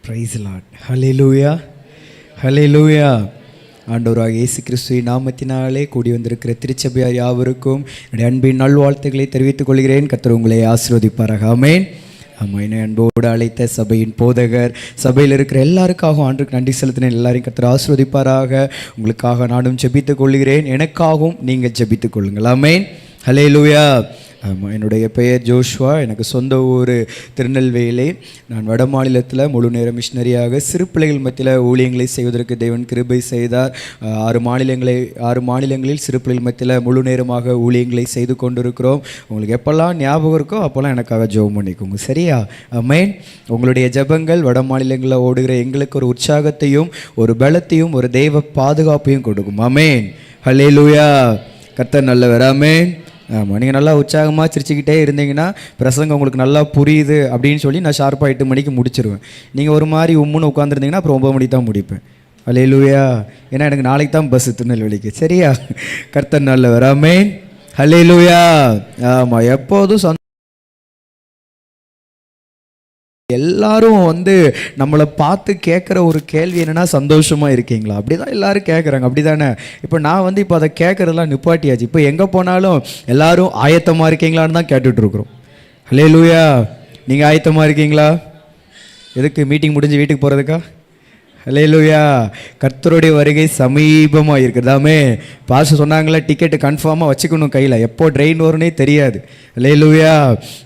Price Lord. ஹல்லேலூயா, ஹல்லேலூயா. ஆண்டவராக இயேசு கிறிஸ்துவின் நாமத்தினாலே கூடி வந்திருக்கிற திருச்சபையார் யாவருக்கும் என்னுடைய அன்பின் நல்வாழ்த்துக்களை தெரிவித்துக் கொள்கிறேன். கர்த்தர் உங்களை ஆசீர்வதிப்பாராக. ஆமென். ஆமாம், என்னை அன்போடு அழைத்த சபையின் போதகர், சபையில் இருக்கிற எல்லாருக்காகவும் ஆண்டுக்கு நன்றி செலுத்தினேன். எல்லாரையும் கர்த்தர் ஆசீர்வதிப்பாராக. உங்களுக்காக நானும் ஜெபித்துக் கொள்கிறேன். எனக்காகவும் நீங்கள் ஜெபித்துக் கொள்ளுங்கள். ஆமென். ஹல்லேலூயா. ஆமாம், என்னுடைய பெயர் ஜோஷ்வா. எனக்கு சொந்த ஊர் திருநெல்வேலி. நான் வட மாநிலத்தில் முழு நேர மிஷினரியாக சிறு பிள்ளைகள் மத்தியில் ஊழியங்களை செய்வதற்கு தேவன் கிருபை செய்தார். 6 மாநிலங்களில் சிறு பிள்ளைகள் மத்தியில் முழு நேரமாக ஊழியங்களை செய்து கொண்டிருக்கிறோம். உங்களுக்கு எப்போல்லாம் ஞாபகம் இருக்கோ அப்போல்லாம் எனக்காக ஜெபம் பண்ணிக்கோங்க, சரியா? ஆமென். உங்களுடைய ஜெபங்கள் வட மாநிலங்களில் ஓடுகிற எங்களுக்கு ஒரு உற்சாகத்தையும் ஒரு பலத்தையும் ஒரு தெய்வ பாதுகாப்பையும் கொடுக்கும். ஆமென். ஹல்லேலூயா. கர்த்தர் நல்லவர். ஆமென். ஆமாம், நீங்கள் நல்லா உற்சாகமாக சிரிச்சுக்கிட்டே இருந்தீங்கன்னா பிரசங்கம் உங்களுக்கு நல்லா புரியுது அப்படின்னு சொல்லி நான் ஷார்ப்பாக 8 மணிக்கு முடிச்சிருவேன். நீங்கள் ஒரு மாதிரி உம்முன்னு உட்காந்துருந்தீங்கன்னா அப்புறம் 9 மணிக்கு தான் முடிப்பேன். ஹல்லேலூயா. ஏன்னா எனக்கு நாளைக்கு தான் பஸ்ஸு திருநெல்வேலிக்கு, சரியா? கர்த்தர் நல்லவர். ஆமென். ஹல்லேலூயா. ஆமாம், எப்போதும் எல்லாரும் நம்மளை பார்த்து கேட்குற ஒரு கேள்வி என்னென்னா, சந்தோஷமாக இருக்கீங்களா? அப்படி தான் எல்லோரும் கேட்குறாங்க, அப்படி தானே? இப்போ நான் இப்போ அதை கேட்குறதெல்லாம் நிப்பாட்டியாச்சு. இப்போ எங்கே போனாலும் எல்லாரும் ஆயத்தமாக இருக்கீங்களான்னு தான் கேட்டுட்ருக்குறோம். ஹல்லேலூயா. நீங்கள் ஆயத்தமாக இருக்கீங்களா? எதுக்கு? மீட்டிங் முடிஞ்சு வீட்டுக்கு போகிறதுக்கா? ஹல்லேலூயா. கர்த்தருடைய வருகை சமீபமாக இருக்கிறதாமே. பாஸ்டர் சொன்னாங்களே, டிக்கெட்டு கன்ஃபார்மாக வச்சுக்கணும் கையில், எப்போ ட்ரெயின் வரும்னே தெரியாது. ஹல்லேலூயா.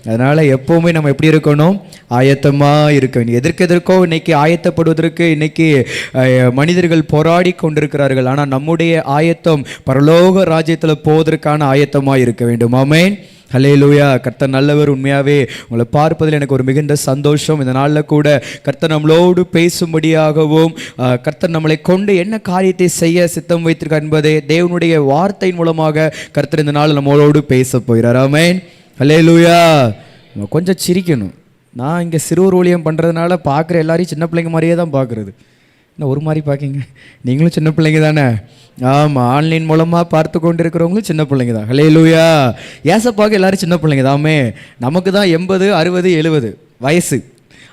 அதனால் எப்போவுமே நம்ம எப்படி இருக்கணும்? ஆயத்தமாக இருக்க வேண்டிய. எதற்கோ இன்றைக்கி ஆயத்தப்படுவதற்கு இன்றைக்கி மனிதர்கள் போராடி கொண்டிருக்கிறார்கள். ஆனால் நம்முடைய ஆயத்தம் பரலோக ராஜ்யத்தில் போவதற்கான ஆயத்தமாக இருக்க வேண்டும். ஆமென். ஹல்லேலூயா. கர்த்தர் நல்லவர். உண்மையாகவே உங்களை பார்ப்பதில் எனக்கு ஒரு மிகுந்த சந்தோஷம். இந்த நாளில் கூட கர்த்தர் நம்மளோடு பேசும்படியாகவும் கர்த்தர் நம்மளை கொண்டு என்ன காரியத்தை செய்ய சித்தம் வைத்திருக்கார் என்பதை தேவனுடைய வார்த்தையின் மூலமாக கர்த்தர் இந்த நாள் நம்மளோடு பேச போகிறார். ஆமென். ஹல்லேலூயா. கொஞ்சம் சிரிக்கணும். நான் இங்கே சிறுவர் ஊழியம் பண்ணுறதுனால பார்க்குற எல்லாரையும் சின்ன பிள்ளைங்க மாதிரியே தான் பார்க்குறது. இன்னும் ஒரு மாதிரி பார்க்கிங்க, நீங்களும் சின்ன பிள்ளைங்க தானே? ஆமாம், ஆன்லைன் மூலமாக பார்த்து கொண்டு இருக்கிறவங்களும் சின்ன பிள்ளைங்க தான். ஹல்லேலூயா. ஏசப்பாக்கு எல்லாரும் சின்ன பிள்ளைங்க தாமே. நமக்கு தான் 80, 60, 70 வயசு.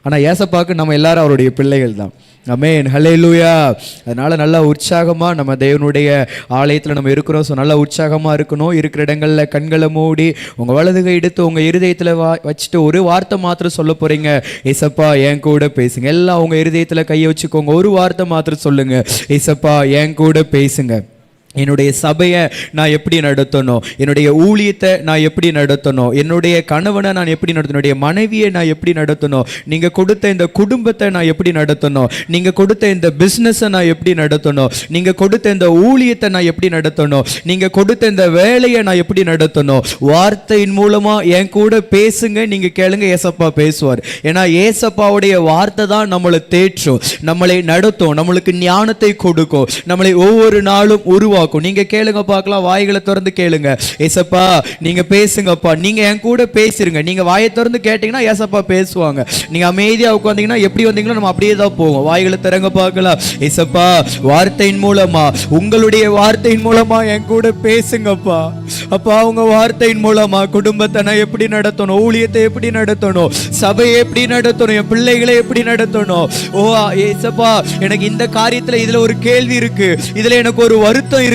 ஆனால் ஏசப்பாக்கு நம்ம எல்லாரும் அவருடைய பிள்ளைகள் தான். ஆமென். ஹல்லேலூயா. அதனால் நல்லா உற்சாகமாக நம்ம தேவனுடைய ஆலயத்தில் நம்ம இருக்கிறோம். ஸோ நல்லா உற்சாகமாக இருக்கணும். இருக்கிற இடங்களில் கண்களை மூடி உங்கள் வலது கை எடுத்து உங்கள் இருதயத்தில் வச்சுட்டு ஒரு வார்த்தை மாத்திரம் சொல்ல போகிறீங்க. ஏசப்பா என் கூட பேசுங்க. எல்லாம் உங்கள் இருதயத்தில் கையை வச்சுக்கோங்க. ஒரு வார்த்தை மாத்திரம் சொல்லுங்கள். ஏசப்பா என் கூட பேசுங்க. என்னுடைய சபையை நான் எப்படி நடத்தணும்? என்னுடைய ஊழியத்தை நான் எப்படி நடத்தணும்? என்னுடைய கணவனை நான் எப்படி நடத்தணும்? என்னுடைய மனைவியை நான் எப்படி நடத்தணும்? நீங்கள் கொடுத்த இந்த குடும்பத்தை நான் எப்படி நடத்தணும்? நீங்கள் கொடுத்த இந்த பிஸ்னஸை நான் எப்படி நடத்தணும்? நீங்கள் கொடுத்த இந்த ஊழியத்தை நான் எப்படி நடத்தணும்? நீங்கள் கொடுத்த இந்த வேலையை நான் எப்படி நடத்தணும்? வார்த்தையின் மூலமாக என் கூட பேசுங்க. நீங்கள் கேளுங்க, ஏசப்பா பேசுவார். ஏன்னா ஏசப்பாவுடைய வார்த்தை தான் நம்மளை தேற்றும், நம்மளை நடத்தும், நம்மளுக்கு ஞானத்தை கொடுக்கும், நம்மளை ஒவ்வொரு நாளும் உருவாக்கும். நீங்க கேளுங்க பார்க்கலாம். வாய்களை திறந்து கேளுங்க. ஏசப்பா நீங்க பேசுங்கப்பா. நீங்க என் கூட பேசிருங்க. நீங்க வாயை திறந்து கேட்டீங்கன்னா ஏசப்பா பேசுவாங்க. நீங்க அமைதியா உட்கார்ந்தீங்கன்னா எப்படி வந்தீங்களோ நம்ம அப்படியே தான் போவோம். வாய்களை திறங்க பார்க்கலாம். ஏசப்பா வார்த்தையின் மூலமா, உங்களுடைய வார்த்தையின் மூலமா என் கூட பேசுங்கப்பா. அப்பா உங்க வார்த்தையின் மூலமா குடும்பத்தை நான் எப்படி நடத்தணும்? ஊழியத்தை எப்படி நடத்தணும்? சபையை எப்படி நடத்தணும்? என் பிள்ளைகளை எப்படி நடத்தணும்? ஓ ஏசப்பா, எனக்கு இந்த காரியத்துல இதுல ஒரு கேள்வி இருக்கு, இதுல எனக்கு ஒரு வருத்தம் இருக்கு,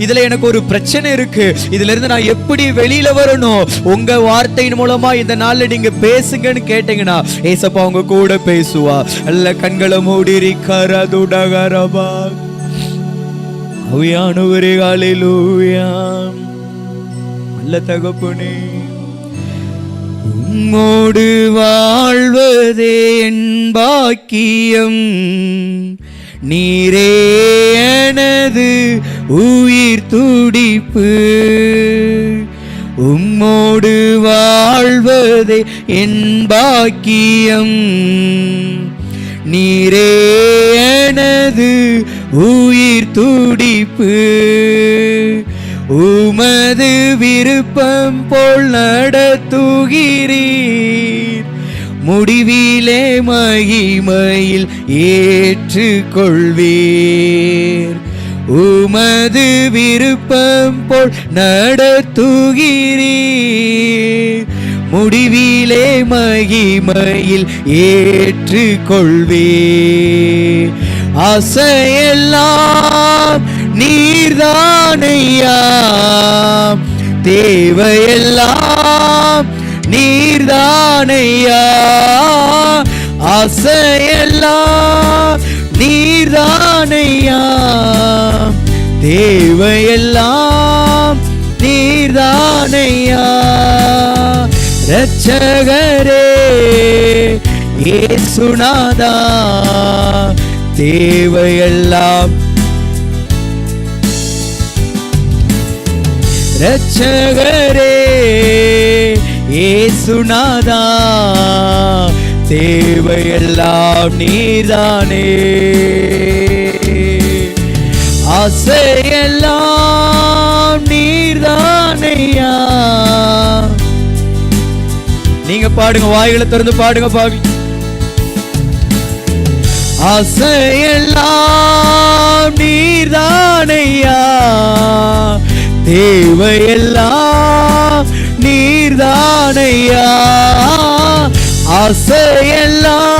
இதுல எனக்கு ஒரு பிரச்சனை இருக்கு, இதுல இருந்து நான் எப்படி வெளியில வரணும்? உங்க வார்த்தையின் மூலமா இந்த நாள்ல நீங்க பேசுங்கன்னு கேட்டீங்கன்னா ஏசப்பா உங்க கூட பேசுவா. அல்ல கண்களை மூடி கரதுடகரபா. அவியானவரே ஹல்லேலூயா. அல்ல தகப்பனே, உம்மோடு வாழ்வதே என் பாக்கியம், நீரே எனது உயிர் துடிப்பு, உம்மோடு வாழ்வதே என் பாக்கியம், நீரே எனது உயிர் துடிப்பு, உமது விருப்பம் போல் நடத்துகிறீர், முடிவிலே மகிமையில் ஏற்றுக்கொள்வீர், உமது விருப்பம் போல் நடத்துகிறீர், முடிவிலே மகிமையில் ஏற்றுக்கொள்வே. ஆசையெல்லாம் நீர்தானையா, தேவையெல்லாம் நீர்தானையா. ஆசையெல்லாம் நீர்தானையா, தேவையெல்லாம் நீர்தானையா. இரட்சகரே இயேசுநாதா, தேவையெல்லாம். இரட்சகரே இயேசுநாதா, தேவையெல்லாம் நீர்தானே. ஆசையெல்லாம் நீர்தானையா. நீங்க பாடுங்க, வாய்களை திறந்து பாடுங்க பாவி. ஆசையெல்லாம் நீர்தானையா, தேவையெல்லாம் நீர்தானையா. ஆசையெல்லாம்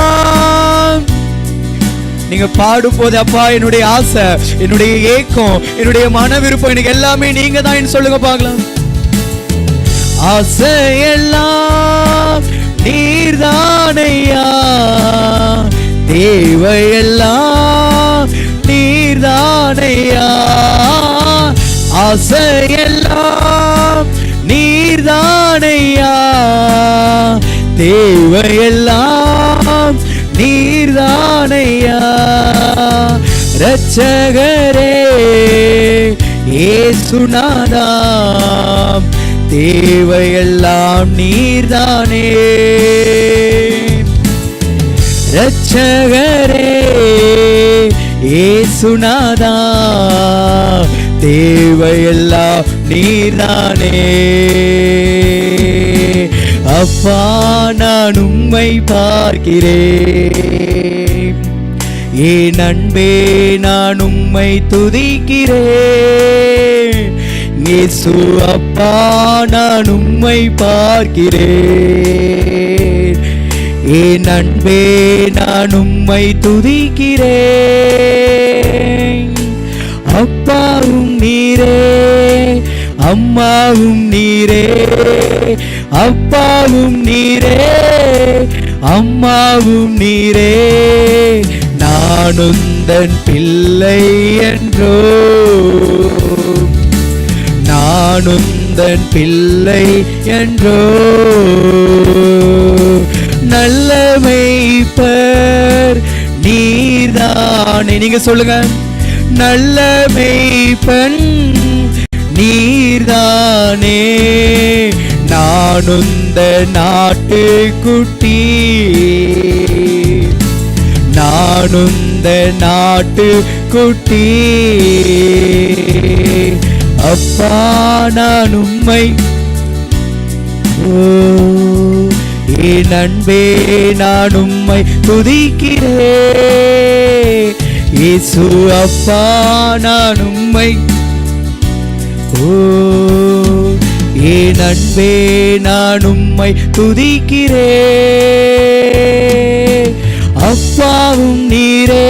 நீங்க பாடும் போது அப்பா என்னுடைய ஆசை, என்னுடைய ஏக்கம், என்னுடைய மன விருப்பம், எனக்கு எல்லாமே நீங்க தான் சொல்லுங்க பார்க்கலாம். ஆசையெல்லாம் நீர்தானையா, தேவையெல்லாம் நீர்தானையா. ஆசையெல்லாம் நீர்தானையா, தேவையெல்லாம் நீர்தானையா. இரட்சகரே இயேசுநாதா, தேவையெல்லாம் நீர்தானே. இரட்சகரே இயேசுநாதா, தேவையெல்லாம் நீர்தானே. அப்பா நான் உம்மை பார்க்கிறேன், என் அன்பே நான் உம்மை துதிக்கிறேன். இயேசு அப்பா நான் உம்மை பார்க்கிறேன், என் அன்பே நான் உம்மை துதிக்கிறேன். அப்பாவும் நீரே, அம்மாவும் நீரே, அப்பாவும் நீரே, அம்மாவும் நீரே. நான் உந்தன் பிள்ளை என்றோ, நான் உந்தன் பிள்ளை என்றோ. நல்ல மேய்ப்பர் நீர்தானே. நீங்க சொல்லுங்க, நல்ல மேய்ப்பன் நீர்தானே. நான் உந்த நாட்டுக்குட்டி, நான் உந்த நாட்டுக்குட்டி. அப்பா நான் உம்மை, என் அன்பே நான் உம்மை துதிக்கிறேன். இயேசு அப்பா நான் உம்மை, என் அன்பே நான் உம்மை துதிக்கிறேன். அப்பாவும் நீரே,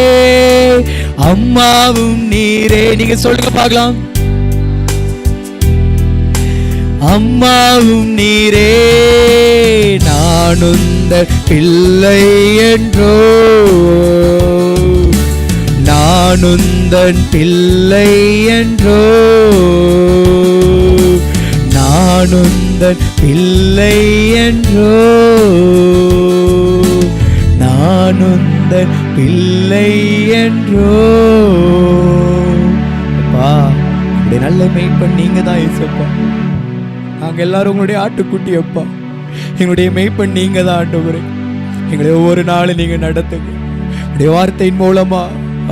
அம்மாவும் நீரே. நீங்க சொல்லுங்க பார்க்கலாம். அம்மாவும் நீரே, நான் உந்தன் பிள்ளை என்றோ, நான் உந்தன் பிள்ளை என்றோ, நான் உந்தன் பிள்ளை என்றோ, நான் உந்தன் பிள்ளை என்றோ. அப்பா இப்படி நல்ல மெய்ப்பன் நீங்க தான் இயேசுப்பா. நாங்க எல்லாரும் உங்களுடைய ஆட்டுக்குட்டி அப்பா. எங்களுடைய மெய்ப்பன் நீங்க தான் ஆண்டவரே. எங்களை ஒவ்வொரு நாளும் நீங்க நடத்துங்க. உடைய வார்த்தையின் மூலமா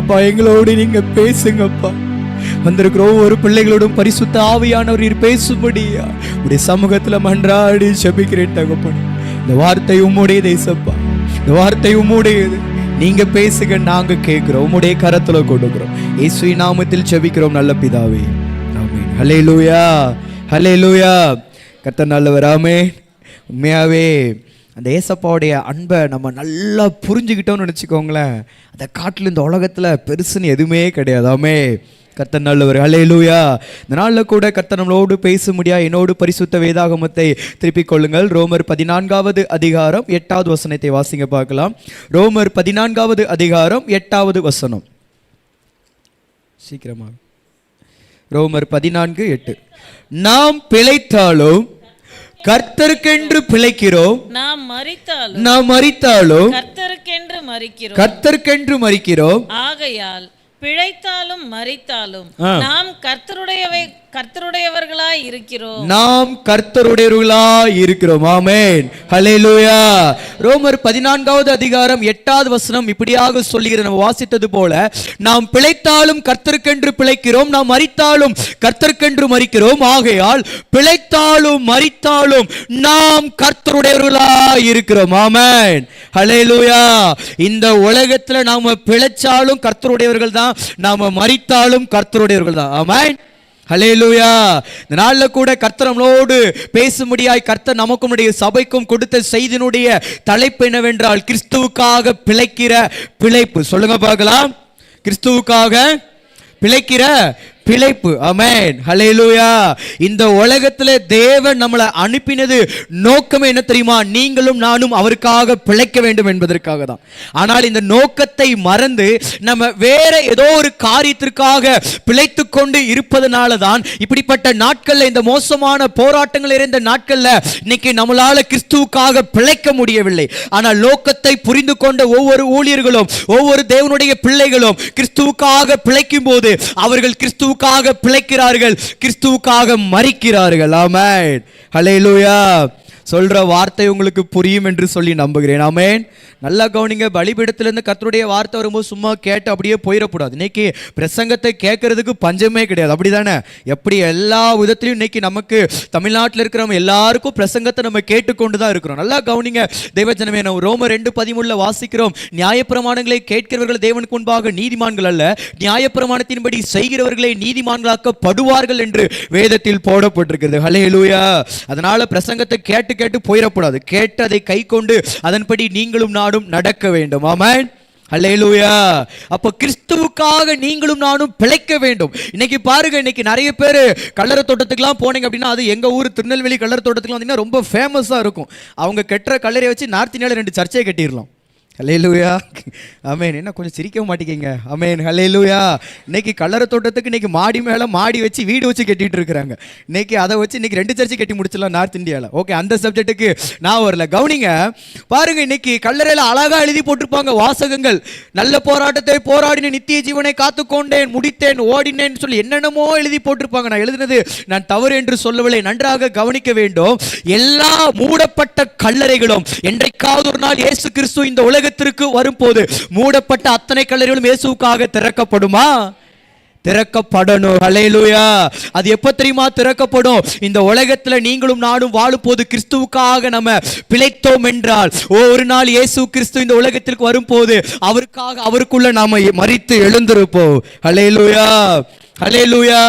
அப்பா எங்களோடு நீங்க பேசுங்கப்பா. வந்திருக்கிற ஒவ்வொரு பிள்ளைகளோடும் பரிசுத்த ஆவியானவர் பேசும்படியா உடைய சமூகத்துல மன்றாடி ஜெபிக்கிறேன் தகப்பனே. இந்த வார்த்தை உம்முடைய தேசப்பா, இந்த வார்த்தை உம்முடையது. நீங்க பேசுங்க, நாங்க கேட்கிறோம். உம்முடைய கரத்துல கொடுக்கிறோம். இயேசுவின் நாமத்தில் ஜெபிக்கிறோம் நல்ல பிதாவே, ஆமென். ஹல்லேலூயா, ஹல்லேலூயா. கர்த்தர் நல்லவர், ஆமென். உண்மையாவே அந்த ஏசப்பாவுடைய அன்பை நம்ம நல்லா புரிஞ்சுக்கிட்டோம்னு நினச்சிக்கோங்களேன், அதை காட்டில் இந்த உலகத்தில் பெருசுன்னு எதுவுமே கிடையாதாமே. கர்த்தர் நல்லவர். ஹல்லேலூயா. இந்த நாளில் கூட கர்த்தர் நம்மளோடு பேச முடியா என்னோடு பரிசுத்த வேதாகமத்தை திருப்பிக் கொள்ளுங்கள். ரோமர் 14வது அதிகாரம் 8வது வசனத்தை வாசிங்க பார்க்கலாம். ரோமர் 14வது அதிகாரம் 8வது வசனம். சீக்கிரமாக. ரோமர் 14:8. நாம் பிழைத்தாலும் கர்த்தருக்கென்று பிழைக்கிறோம், நாம் மரித்தாலும் கர்த்தருக்கென்று மரிக்கிறோம். ஆகையால் பிழைத்தாலும் மரித்தாலும் நாம் கர்த்தருடையவர்களாய் இருக்கிறோம். ஆமென். ஹல்லேலூயா. ரோமர் 14வது அதிகாரம் 8வது வசனம் இப்படியாக சொல்லுகிறது, நம்ம வாசித்தது போல, நாம் பிழைத்தாலும் கர்த்தருக்கென்று பிழைக்கிறோம், நாம் மரித்தாலும் கர்த்தருக்கென்று மரிக்கிறோம். ஆகையால் பிழைத்தாலும் மரித்தாலும் நாம் கர்த்தருடையவர்களாய் இருக்கிறோம். ஆமென். ஹல்லேலூயா. இந்த உலகத்துல நாம பிழைச்சாலும் கர்த்தருடையவர்கள் தான், நாம மரித்தாலும் கர்த்தருடையவர்கள் தான். ஆமென். ஹல்லேலூயா. இந்த நாளில் கூட கர்த்தர் நம்மளோடு பேசும்படியாய் கர்த்தர் நமக்கும் நம்முடைய சபைக்கும் கொடுத்த செய்தியினுடைய தலைப்பு என்னவென்றால், கிறிஸ்துவுக்காக பிழைக்கிற பிழைப்பு. சொல்லுங்க பார்க்கலாம். கிறிஸ்துவுக்காக பிழைக்கிற பிழைப்பு. ஆமென். ஹல்லேலூயா. இந்த உலகத்தில் தேவன் நம்மளை அனுப்பினது நோக்கமே என்ன தெரியுமா? நீங்களும் நானும் அவருக்காக பிழைக்க வேண்டும் என்பதற்காக தான். ஆனால் இந்த நோக்கத்தை மறந்து நம்ம வேற ஏதோ ஒரு காரியத்திற்காக பிழைத்து கொண்டு இருப்பதனால தான் இப்படிப்பட்ட நாட்கள்ல, இந்த மோசமான போராட்டங்கள் இருந்த நாட்கள்ல இன்னைக்கு நம்மளால கிறிஸ்துவுக்காக பிழைக்க முடியவில்லை. ஆனால் நோக்கத்தை புரிந்து கொண்ட ஒவ்வொரு ஊழியர்களும், ஒவ்வொரு தேவனுடைய பிள்ளைகளும் கிறிஸ்துவுக்காக பிழைக்கும் போது அவர்கள் கிறிஸ்துவுக்காக பிழைக்கிறார்கள், கிறிஸ்துவுக்காக மரிக்கிறார்கள். ஆமென். ஹல்லேலூயா. சொல்ற வார்த்தை உங்களுக்கு புரியும் என்று சொல்லி நம்புகிறேன். ஆமென். நல்லா கவனிங்க. பலிபீடத்திலிருந்து கர்த்தருடைய வார்த்தை வரும்போது சும்மா கேட்டு அப்படியே போயிடக்கூடாது. இன்னைக்கு பிரசங்கத்தை கேட்கறதுக்கு பஞ்சமே கிடையாது, அப்படிதானே? எப்படி எல்லா விதத்திலையும் இன்னைக்கு நமக்கு தமிழ்நாட்டில் இருக்கிறவங்க எல்லாருக்கும் பிரசங்கத்தை நம்ம கேட்டுக்கொண்டு தான் இருக்கிறோம். நல்லா கவனிங்க தேவஜனமே. நம்ம ரோமர் 2:13 வாசிக்கிறோம், நியாயப்பிரமாணங்களை கேட்கிறவர்கள் தேவனுக்கு முன்பாக நீதிமான்கள் அல்ல, நியாயப்பிரமாணத்தின்படி செய்கிறவர்களை நீதிமான்களாக்கப்படுவார்கள் என்று வேதத்தில் போடப்பட்டிருக்கிறது. ஹல்லேலூயா. அதனால பிரசங்கத்தை கேட்டு போயிடக்கூடாது. கேட்டு அதை கை கொண்டு அதன்படி நீங்களும் நானும் நடக்க வேண்டும். ஆமென். ஹல்லேலூயா. அப்ப கிறிஸ்துவுக்காக நீங்களும் நானும் பிழைக்க வேண்டும். இன்னைக்கு பாருங்க, இன்னைக்கு நிறைய பேர் கல்லறை தோட்டத்துக்குலாம் போனீங்க அப்படின்னா, அது எங்க ஊர் திருநெல்வேலி கல்லறை தோட்டத்துக்குலாம் ரொம்ப ஃபேமஸா இருக்கும். அவங்க கட்டுற கல்லறையை வச்சு நார்த் இந்தியாவில் 2 சர்ச்சை கட்டிடலாம். ஹல்லேலூயா. ஆமென். என்ன கொஞ்சம் சிரிக்க மாட்டேங்க? ஆமென். ஹல்லேலூயா. இன்னைக்கு கல்லறை தோட்டத்துக்கு இன்னைக்கு மாடி மேல மாடி வச்சு வீடு வச்சு கட்டிட்டு இருக்காங்க. இன்னைக்கு அதை வச்சு இன்னைக்கு 2 சர்ச்சை கட்டி முடிச்சிடலாம் நார்த் இந்தியாவில். ஓகே, அந்த சப்ஜெக்ட்டுக்கு நான் வரல. கவனிங்க பாருங்க, இன்னைக்கு கல்லறையில் அழகா எழுதி போட்டிருப்பாங்க வாசகங்கள். நல்ல போராட்டத்தை போராடின, நித்திய ஜீவனை காத்துக்கொண்டேன், முடித்தேன், ஓடினேன் சொல்லி என்னென்னமோ எழுதி போட்டிருப்பாங்க. நான் எழுதினது நான் தவறு என்று சொல்லவில்லை, நன்றாக கவனிக்க வேண்டும். எல்லா மூடப்பட்ட கல்லறைகளும் என்றைக்காவது ஒரு நாள் இயேசு கிறிஸ்து இந்த உலகத்திற்கு வரும்போது மூடப்பட்ட அத்தனை கல்லறைகளும் இயேசுவுக்காக திறக்கப்படுமா? திறக்கப்படணும். ஹல்லேலூயா. அது எப்ப தெரியுமா திறக்கப்படும்? இந்த உலகத்துல நீங்களும் நானும் வாழும் போது கிறிஸ்துவுக்காக நம்ம பிழைத்தோம் என்றால், ஒரு நாள் இயேசு கிறிஸ்து இந்த உலகத்திற்கு வரும்போது அவருக்காக, அவருக்குள்ள நாம மரித்து எழுந்திருப்போம். ஹல்லேலூயா. ஹல்லேலூயா.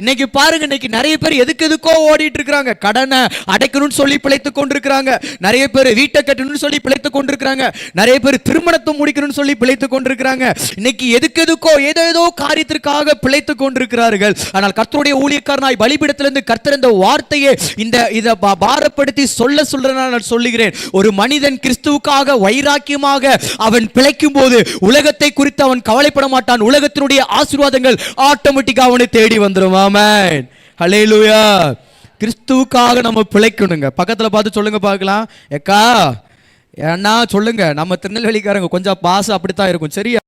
இன்னைக்கு பாருங்க, இன்னைக்கு நிறைய பேர் எதுக்கோ ஓடிட்டு இருக்காங்க. கடனை அடைக்கணும்னு சொல்லி பிழைத்து கொண்டிருக்கிறாங்க. நிறைய பேர் வீட்டை கட்டணும்னு சொல்லி பிழைத்து கொண்டிருக்கிறாங்க. நிறைய பேர் திருமணத்தை முடிக்கணும்னு சொல்லி பிழைத்து கொண்டிருக்கிறாங்க. இன்னைக்கு எதுக்கோ ஏதோ காரியத்திற்காக பிழைத்து கொண்டிருக்கிறார்கள். ஆனால் கர்த்தருடைய ஊழியக்காரனாய் பலிபீடத்திலிருந்து கர்த்தர் இந்த வார்த்தையை இத பாரப்படுத்தி நான் சொல்லுகிறேன். ஒரு மனிதன் கிறிஸ்துவுக்காக வைராக்கியமாக அவன் பிழைக்கும் போது உலகத்தை குறித்து அவன் கவலைப்பட மாட்டான். உலகத்தினுடைய ஆசீர்வாதங்கள் ஆட்டோமேட்டிக் அவனை தேடி வந்துரும். ஆமென். ஹல்லேலூயா. கிறிஸ்துவுக்காக நம்ம பிழைக்கணுங்க. பக்கத்துல பார்த்து சொல்லுங்க பார்க்கலாம். ஏக்கா ஏன்னா சொல்லுங்க, நம்ம திருநெல்வேலிக்காரங்க கொஞ்சம் பாசம் அப்படித்தான் இருக்கும். சரியா?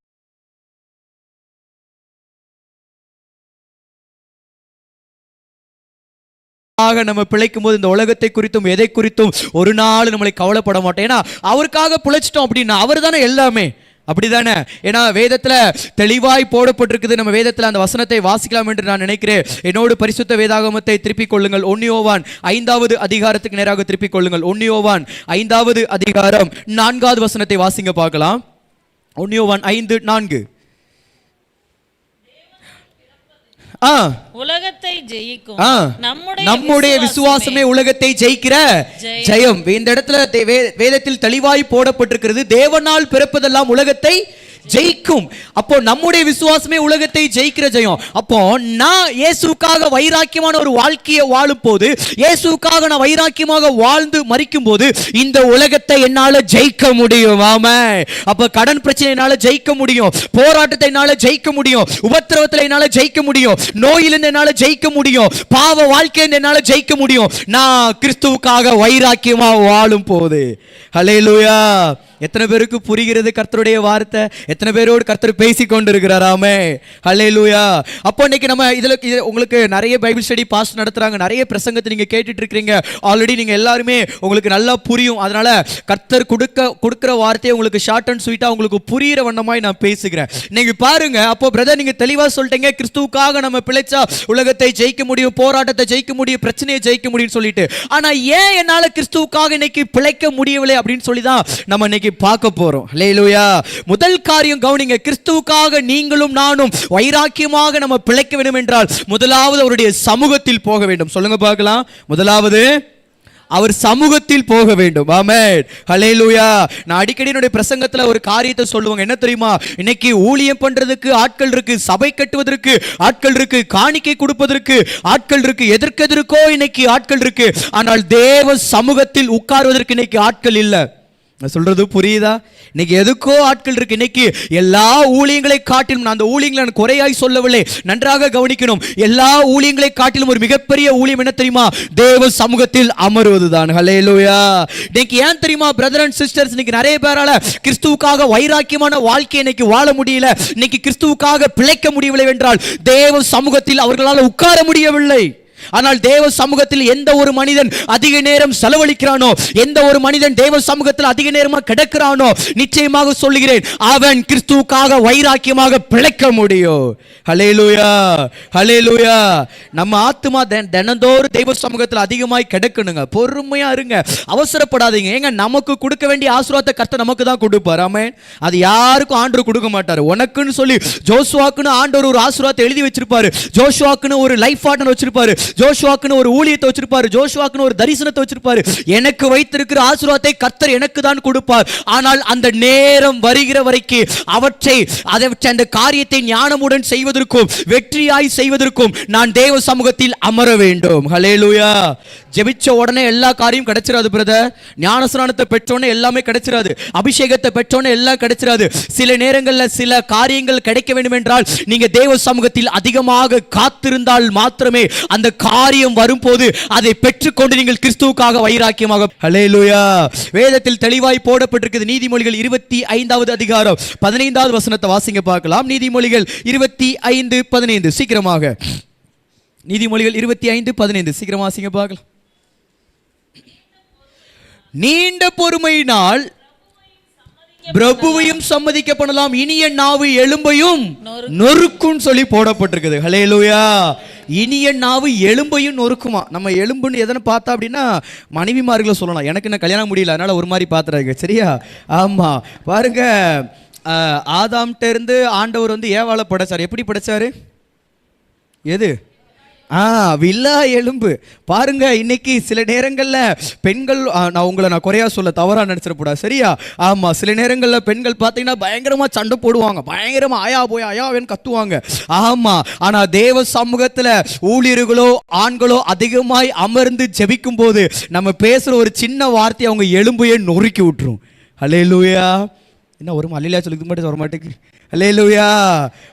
நம்ம பிழைக்கும் போது இந்த உலகத்தை குறித்தும் எதை குறித்தும் ஒரு நாள் நம்மளை கவலைப்பட மாட்டோம். ஏன்னா அவருக்காக பிழைச்சிட்டோம் அப்படின்னா அவர் தானே எல்லாமே. அப்படிதானே? ஏன்னா வேதத்துல தெளிவாய் போடப்பட்டிருக்குது. நம்ம வேதத்துல அந்த வசனத்தை வாசிக்கலாம் என்று நான் நினைக்கிறேன். என்னோடு பரிசுத்த வேதாகமத்தை திருப்பிக் கொள்ளுங்கள். 1 யோவான் 5வது அதிகாரத்துக்கு நேராக திருப்பிக் கொள்ளுங்கள். 1 யோவான் 5வது அதிகாரம் 4வது வசனத்தை வாசிங்க பார்க்கலாம். 1 யோவான் 5:4. உலகத்தை ஜெயிக்கும் நம்முடைய விசுவாசமே உலகத்தை ஜெயிக்கிற ஜெயம். இந்த இடத்துல வேதத்தில் தெளிவாய் போடப்பட்டிருக்கிறது, தேவனால் பிறப்பதெல்லாம் உலகத்தை ஜெயிக்கும். அப்போ நம்முடைய விசுவாசமே உலகத்தை ஜெயிக்கிற ஜெயம். அப்போ நான் இயேசுவுக்காக வைராக்கியமான ஒரு வாழ்க்கையை வாழும் போது, இயேசுவுக்காக நான் வைராக்கியமாக வாழ்ந்து மரிக்கும் போது இந்த உலகத்தை என்னால ஜெயிக்க முடியும். ஆமென். அப்ப கடன் பிரச்சனை என்னால ஜெயிக்க முடியும், போராட்டத்தை என்னால ஜெயிக்க முடியும், உபத்திரவத்தில் என்னால ஜெயிக்க முடியும், நோயிலிருந்து என்னால ஜெயிக்க முடியும், பாவ வாழ்க்கையிலிருந்து என்னால ஜெயிக்க முடியும், நான் கிறிஸ்துவுக்காக வைராக்கியமா வாழும் போது. ஹல்லேலூயா. எத்தனை பேருக்கு புரிகிறது கர்த்தருடைய வார்த்தை? எத்தனை பேரோடு கர்த்தர் பேசி கொண்டிருக்கிறாராமே. ஹல்லேலூயா. அப்போ இன்னைக்கு நம்ம இதுல உங்களுக்கு நிறைய பைபிள் ஸ்டடி பாஸ்ட் நடத்துறாங்க, நிறைய பிரசங்கத்தை நீங்க கேட்டுட்டு இருக்கீங்க. ஆல்ரெடி நீங்க எல்லாருமே உங்களுக்கு நல்லா புரியும். அதனால கர்த்தர் கொடுக்கிற வார்த்தையை உங்களுக்கு ஷார்ட் அண்ட் ஸ்வீட்டா உங்களுக்கு புரியிற வண்ணமாய் நான் பேசுகிறேன். நீங்க பாருங்க, அப்போ பிரதர் நீங்க தெளிவா சொல்லிட்டீங்க, கிறிஸ்துவுக்காக நம்ம பிழைச்சா உலகத்தை ஜெயிக்க முடியும், போராட்டத்தை ஜெயிக்க முடியும், பிரச்சனையை ஜெயிக்க முடியும்னு சொல்லிட்டு. ஆனா ஏன் என்னால கிறிஸ்துவுக்காக இன்னைக்கு பிழைக்க முடியவில்லை அப்படின்னு சொல்லி தான் நம்ம இன்னைக்கு பார்க்க போறோம். ஹல்லேலூயா. முதல் காரியம் கவனிங்க, கிறிஸ்துவுக்காக நீங்களும் நானும் வைராக்கியமாக நம்ம பிழைக்க வேண்டும் என்றால் முதலாவது அவருடைய சமூகத்தில் போக வேண்டும். சொல்லுங்க பார்க்கலாம். முதலாவது அவர் சமூகத்தில் போக வேண்டும். ஆமென். ஹல்லேலூயா. நான் அடிக்கடி என்னுடைய பிரசங்கத்துல ஒரு காரியத்தை சொல்லுவாங்க, என்ன தெரியுமா? இன்னைக்கு ஊழியம் பண்றதுக்கு ஆட்கள் இருக்கு, சபை கட்டுவதற்கு ஆட்கள் இருக்கு, காணிக்கை கொடுப்பதற்கு ஆட்கள் இருக்கு, எதற்கோ இன்னைக்கு ஆட்கள் இருக்கு. ஆனால் தேவ சமூகத்தில் உட்கார்வதற்கு இன்னைக்கு ஆட்கள் இல்லை. நான் சொல்றது புரியுதா? இன்னைக்கு எதுக்கோ ஆட்கள் இருக்கு. இன்னைக்கு எல்லா ஊழியங்களை காட்டிலும், நான் அந்த ஊழியங்களை நான் குறையாய் சொல்லவில்லை, நன்றாக கவனிக்கணும். எல்லா ஊழியங்களை காட்டிலும் ஒரு மிகப்பெரிய ஊழியம் என்ன தெரியுமா? தேவ சமூகத்தில் அமருவதுதான். ஹல்லேலூயா. இன்னைக்கு ஏன் தெரியுமா பிரதர் அண்ட் சிஸ்டர்ஸ், இன்னைக்கு நிறைய பேரால கிறிஸ்துவுக்காக வைராக்கியமான வாழ்க்கையை இன்னைக்கு வாழ முடியல, இன்னைக்கு கிறிஸ்துவுக்காக பிழைக்க முடியவில்லை என்றால் தேவ சமூகத்தில் அவர்களால் உட்கார முடியவில்லை. ஆனால் தேவ சமூகத்தில் எந்த ஒரு மனிதன் அதிக நேரம் செலவழிக்கிறானோ, எந்த ஒரு மனிதன் தேவ சமூகத்தில் அதிக நேரமாக கிடக்கிறானோ, நிச்சயமாக சொல்லுகிறேன், அவன் கிறிஸ்துவுக்காக வைராக்கியமாக பிழைக்க முடியும். ஹல்லேலூயா. ஹல்லேலூயா. நம்ம ஆத்துமா தினந்தோறும் தேவ சமூகத்தில் அதிகமாய் கிடக்கணுங்க. பொறுமையா இருங்க, அவசரப்படாதீங்க. ஏங்க நமக்கு கொடுக்க வேண்டிய ஆசீர்வாதத்தை கர்த்தர் நமக்கு தான் கொடுப்பார். ஆமென். அது யாருக்கும் ஆண்டவர் கொடுக்க மாட்டார். உனக்குன்னு சொல்லி ஜோஷுவாக்குன்னு ஆண்டவர் ஒரு ஆசீர்வாதத்தை எழுதி வச்சிருப்பாரு, ஜோஷுவாக்குன்னு ஒரு லைஃப் பார்ட்னர் வச்சிருப்பாரு, ஜோஷுவாக்குன்னு ஒரு ஊழியத்தை வச்சிருப்பாரு, ஜோஷுவாக்குன்னு ஒரு தரிசனத்தை வச்சிருப்பாரு. எனக்கு வைத்திருக்கிற ஆசீர்வாதத்தை கர்த்தர் எனக்கு தான் கொடுப்பார். ஆனால் அந்த நேரம் வருகிற வரைக்கும் அவற்றை அந்த காரியத்தை ஞானமுடன் செய்வதற்கும் வெற்றியாய் செய்வதற்கும் நான் தேவ சமூகத்தில் அமர வேண்டும். ஹல்லேலூயா. ஜெபிச்ச உடனே எல்லா காரியம் கிடைச்சிராது பிரதர். ஞானஸ்நானத்தை பெற்றோன்னே எல்லாமே கிடைச்சிராது, அபிஷேகத்தை பெற்றோன்னே எல்லாம் கிடைச்சிராது. சில நேரங்களில் சில காரியங்கள் கிடைக்க வேண்டும் என்றால் நீங்க தேவ சமூகத்தில் அதிகமாக காத்திருந்தால் மாத்திரமே அந்த காரியம் வரும்போது அதை பெற்றுக்கொண்டு நீங்கள் கிறிஸ்துவுக்காக வைராக்கியமாக. ஹல்லேலூயா. வேதத்தில் தெளிவாய் போடப்பட்டிருக்கிறது. நீதிமொழிகள் 25வது அதிகாரம் 15வது வசனத்தை வாசிங்க பார்க்கலாம். நீதிமொழிகள் 25:15 சீக்கிரமாக. நீதிமொழிகள் 25:15 சீக்கிரமா வாசிங்க பார்க்கலாம். நீண்ட பொறுமையினால் பிரபுவையும் சம்மதிக்க பண்ணலாம், இனிய நாவு எலும்பையும் நொறுக்கும் சொல்லி போடப்பட்டிருக்குது. ஹல்லேலூயா. இனிய நாவு எலும்பையும் நொறுக்குமா. நம்ம எலும்புன்னு எதனை பார்த்தா அப்படின்னா மனைவிமார்களை சொல்லலாம். எனக்கு என்ன கல்யாணம் முடியல, அதனால ஒரு மாதிரி பார்த்துறாங்க. சரியா? ஆமா. பாருங்க, ஆதாம்கிட்ட இருந்து ஆண்டவர் ஏவாளை படைச்சார். எப்படி படைச்சாரு? எது? வில்லா எலும்பு. பாருங்க, இன்னைக்கு சில நேரங்களில் பெண்கள், நான் குறையா சொல்ல, தவறா நினைச்சிடக்கூடாது. சரியா? ஆமா. சில நேரங்களில் பெண்கள் பார்த்தீங்கன்னா பயங்கரமா சண்டை போடுவாங்க, பயங்கரமா ஆயா போய் ஆயாவேன்னு கத்துவாங்க. ஆமா. ஆனா தேவ சமூகத்தில் ஊழியர்களோ ஆண்களோ அதிகமாய் அமர்ந்து ஜெபிக்கும் போது நம்ம பேசுற ஒரு சின்ன வார்த்தை அவங்க எலும்பையே நொறுக்கி விட்டுரும். ஹல்லேலூயா. என்ன ஒரு அல்லேலூயா சொல்லிக்க மட்டும் வர மாட்டேங்குது. ஹல்லேலூயா.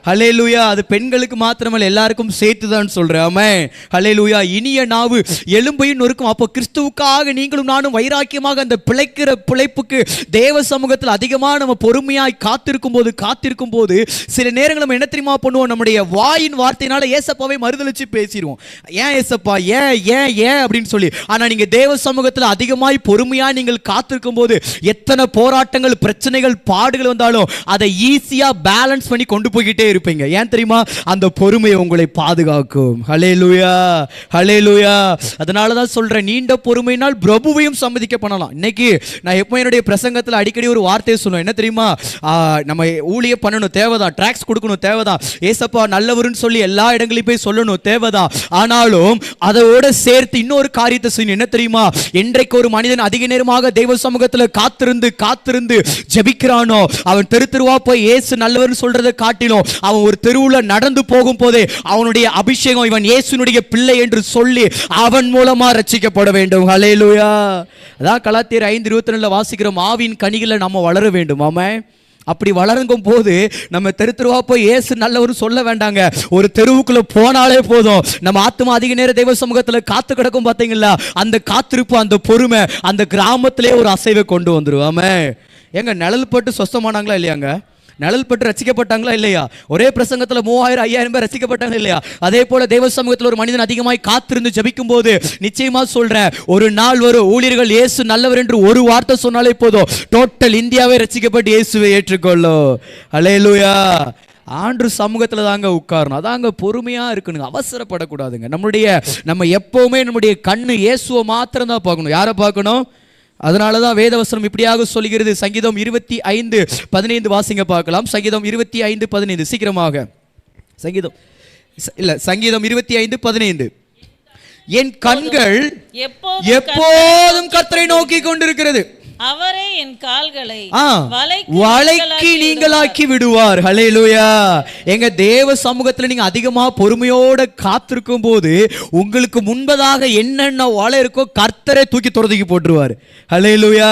ஹல்லேலூயா. அது பெண்களுக்கு மாத்திரமல்ல, எல்லாருக்கும் சேர்த்து தான் சொல்றேன். ஆமென். ஹல்லேலூயா. இனிய நாவு எலும்பையும் நொறுக்கும். அப்போ கிறிஸ்துவுக்காக நீங்களும் நானும் வைராக்கியமாக அந்த பிழைக்கிற பிழைப்புக்கு தேவ சமூகத்தில் அதிகமாக நம்ம பொறுமையாய் காத்திருக்கும் போது சில நேரங்கள் நம்ம என்ன தெரியுமா பண்ணுவோம்? நம்முடைய வாயின் வார்த்தையினால ஏசப்பாவை மறுதலிச்சு பேசிடுவோம். ஏன் ஏசப்பா, ஏன் ஏன் ஏன் அப்படின்னு சொல்லி. ஆனா நீங்க தேவ சமூகத்தில் அதிகமாய் பொறுமையா நீங்கள் காத்திருக்கும் போது எத்தனை போராட்டங்கள், பிரச்சனைகள், பாடுகள் வந்தாலும் அதை ஈஸியா பேலன்ஸ் பண்ணி கொண்டு போய்கிட்டே இருப்பீங்க. ஏன் தெரியுமா? அந்த பொறுமை உங்களை பாதுகாக்கும். ஹல்லேலூயா, ஹல்லேலூயா. அதனால தான் சொல்றேன், நீண்ட பொறுமையினால் பிரபுவையும் சம்மதிக்க பண்ணலாம். இன்னைக்கு நான் எப்போ என்னுடைய பிரசங்கத்தில் அடிக்கடி ஒரு வார்த்தையை சொல்லுவேன், என்ன தெரியுமா? நம்ம ஊழிய பண்ணணும், தேவைதான். ட்ராக்ஸ் கொடுக்கணும், தேவைதான். ஏசப்பா நல்லவருன்னு சொல்லி எல்லா இடங்களையும் போய் சொல்லணும், தேவைதான். ஆனாலும் அதோட சேர்த்து இன்னொரு காரியத்தை செய்யணும். என்ன தெரியுமா? என்றைக்கு ஒரு மனிதன் அதிக நேரமாக தெய்வ சமூகத்தில் காத்திருந்து காத்திருந்து ஜெபிக்கிறானோ, அவன் தெரு தெருவா போய் இயேசு நல்லவர்னு சொல்றதை காட்டிலும் அவன் ஒரு தெருவுல நடந்து போகும் போதே அவனுடைய அபிஷேகம் இவன் இயேசுனுடைய பிள்ளை என்று சொல்லி அவன் மூலமா ரட்சிக்கப்பட வேண்டும். ஹல்லேலூயா. அதான் கலாத்தியர் 5:22 வாசிக்கிறோம், ஆவியின் கனிகளை நம்ம வளர வேண்டும். ஆமென். அப்படி வளருங்கும் போது நம்ம தெரு தெருவா போய் இயேசு நல்லவரு சொல்ல வேண்டாங்க, ஒரு தெருவுக்குள்ள போனாலே போதும். நம்ம ஆத்மா அதிக நேரம் தெய்வ சமூகத்துல காத்து கிடக்கும் பாத்தீங்களா, அந்த காத்திருப்பு, அந்த பொறுமை அந்த கிராமத்திலே ஒரு அசைவை கொண்டு வந்துருவாமே. எங்க நிழல் பட்டு சொஸ்தமானாங்களா இல்லையாங்க? நிழல் பட்டு ரசிக்கப்பட்டாங்களா இல்லையா? ஒரே பிரசங்கத்தில் 3000 5000 பேர் ரசிக்கப்பட்டாங்க இல்லையா? அதே போல தெய்வ சமூகத்தில் ஒரு மனிதன் அதிகமாய் காத்திருந்து ஜெபிக்கும் போது நிச்சயமா சொல்றேன், ஒரு நாள் வரும் ஊழியர்கள் இயேசு நல்லவர் என்று ஒரு வார்த்தை சொன்னாலே போதும், டோட்டல் இந்தியாவே ரசிக்கப்பட்டு இயேசுவை ஏற்றுக்கொள்ளும். ஹல்லேலூயா. ஆண்டு சமூகத்தில் தாங்க உட்காரணும், அதாங்க பொறுமையா இருக்கணுங்க, அவசரப்படக்கூடாதுங்க. நம்ம எப்பவுமே நம்முடைய கண்ணு இயேசுவை மாத்திரம் தான் பார்க்கணும். யாரை பார்க்கணும்? அதனாலதான் வேதவசனம் இப்படியாக சொல்கிறது. சங்கீதம் 25:15 வாசிங்க பார்க்கலாம். சங்கீதம் 25:15 சீக்கிரமாக. சங்கீதம் 25:15. என் கண்கள் எப்போதும் கர்த்தரை நோக்கி கொண்டிருக்கிறது, அவரே என் கால்களை வலைக்கு நீங்களாக்கி விடுவார். ஹல்லேலூயா. எங்க தேவ சமூகத்துல நீங்க அதிகமா பொறுமையோட காத்திருக்கும் போது உங்களுக்கு முன்பதாக என்னென்ன வலை இருக்கோ கர்த்தரை தூக்கி துரதுக்கி போட்டுருவார். ஹல்லேலூயா.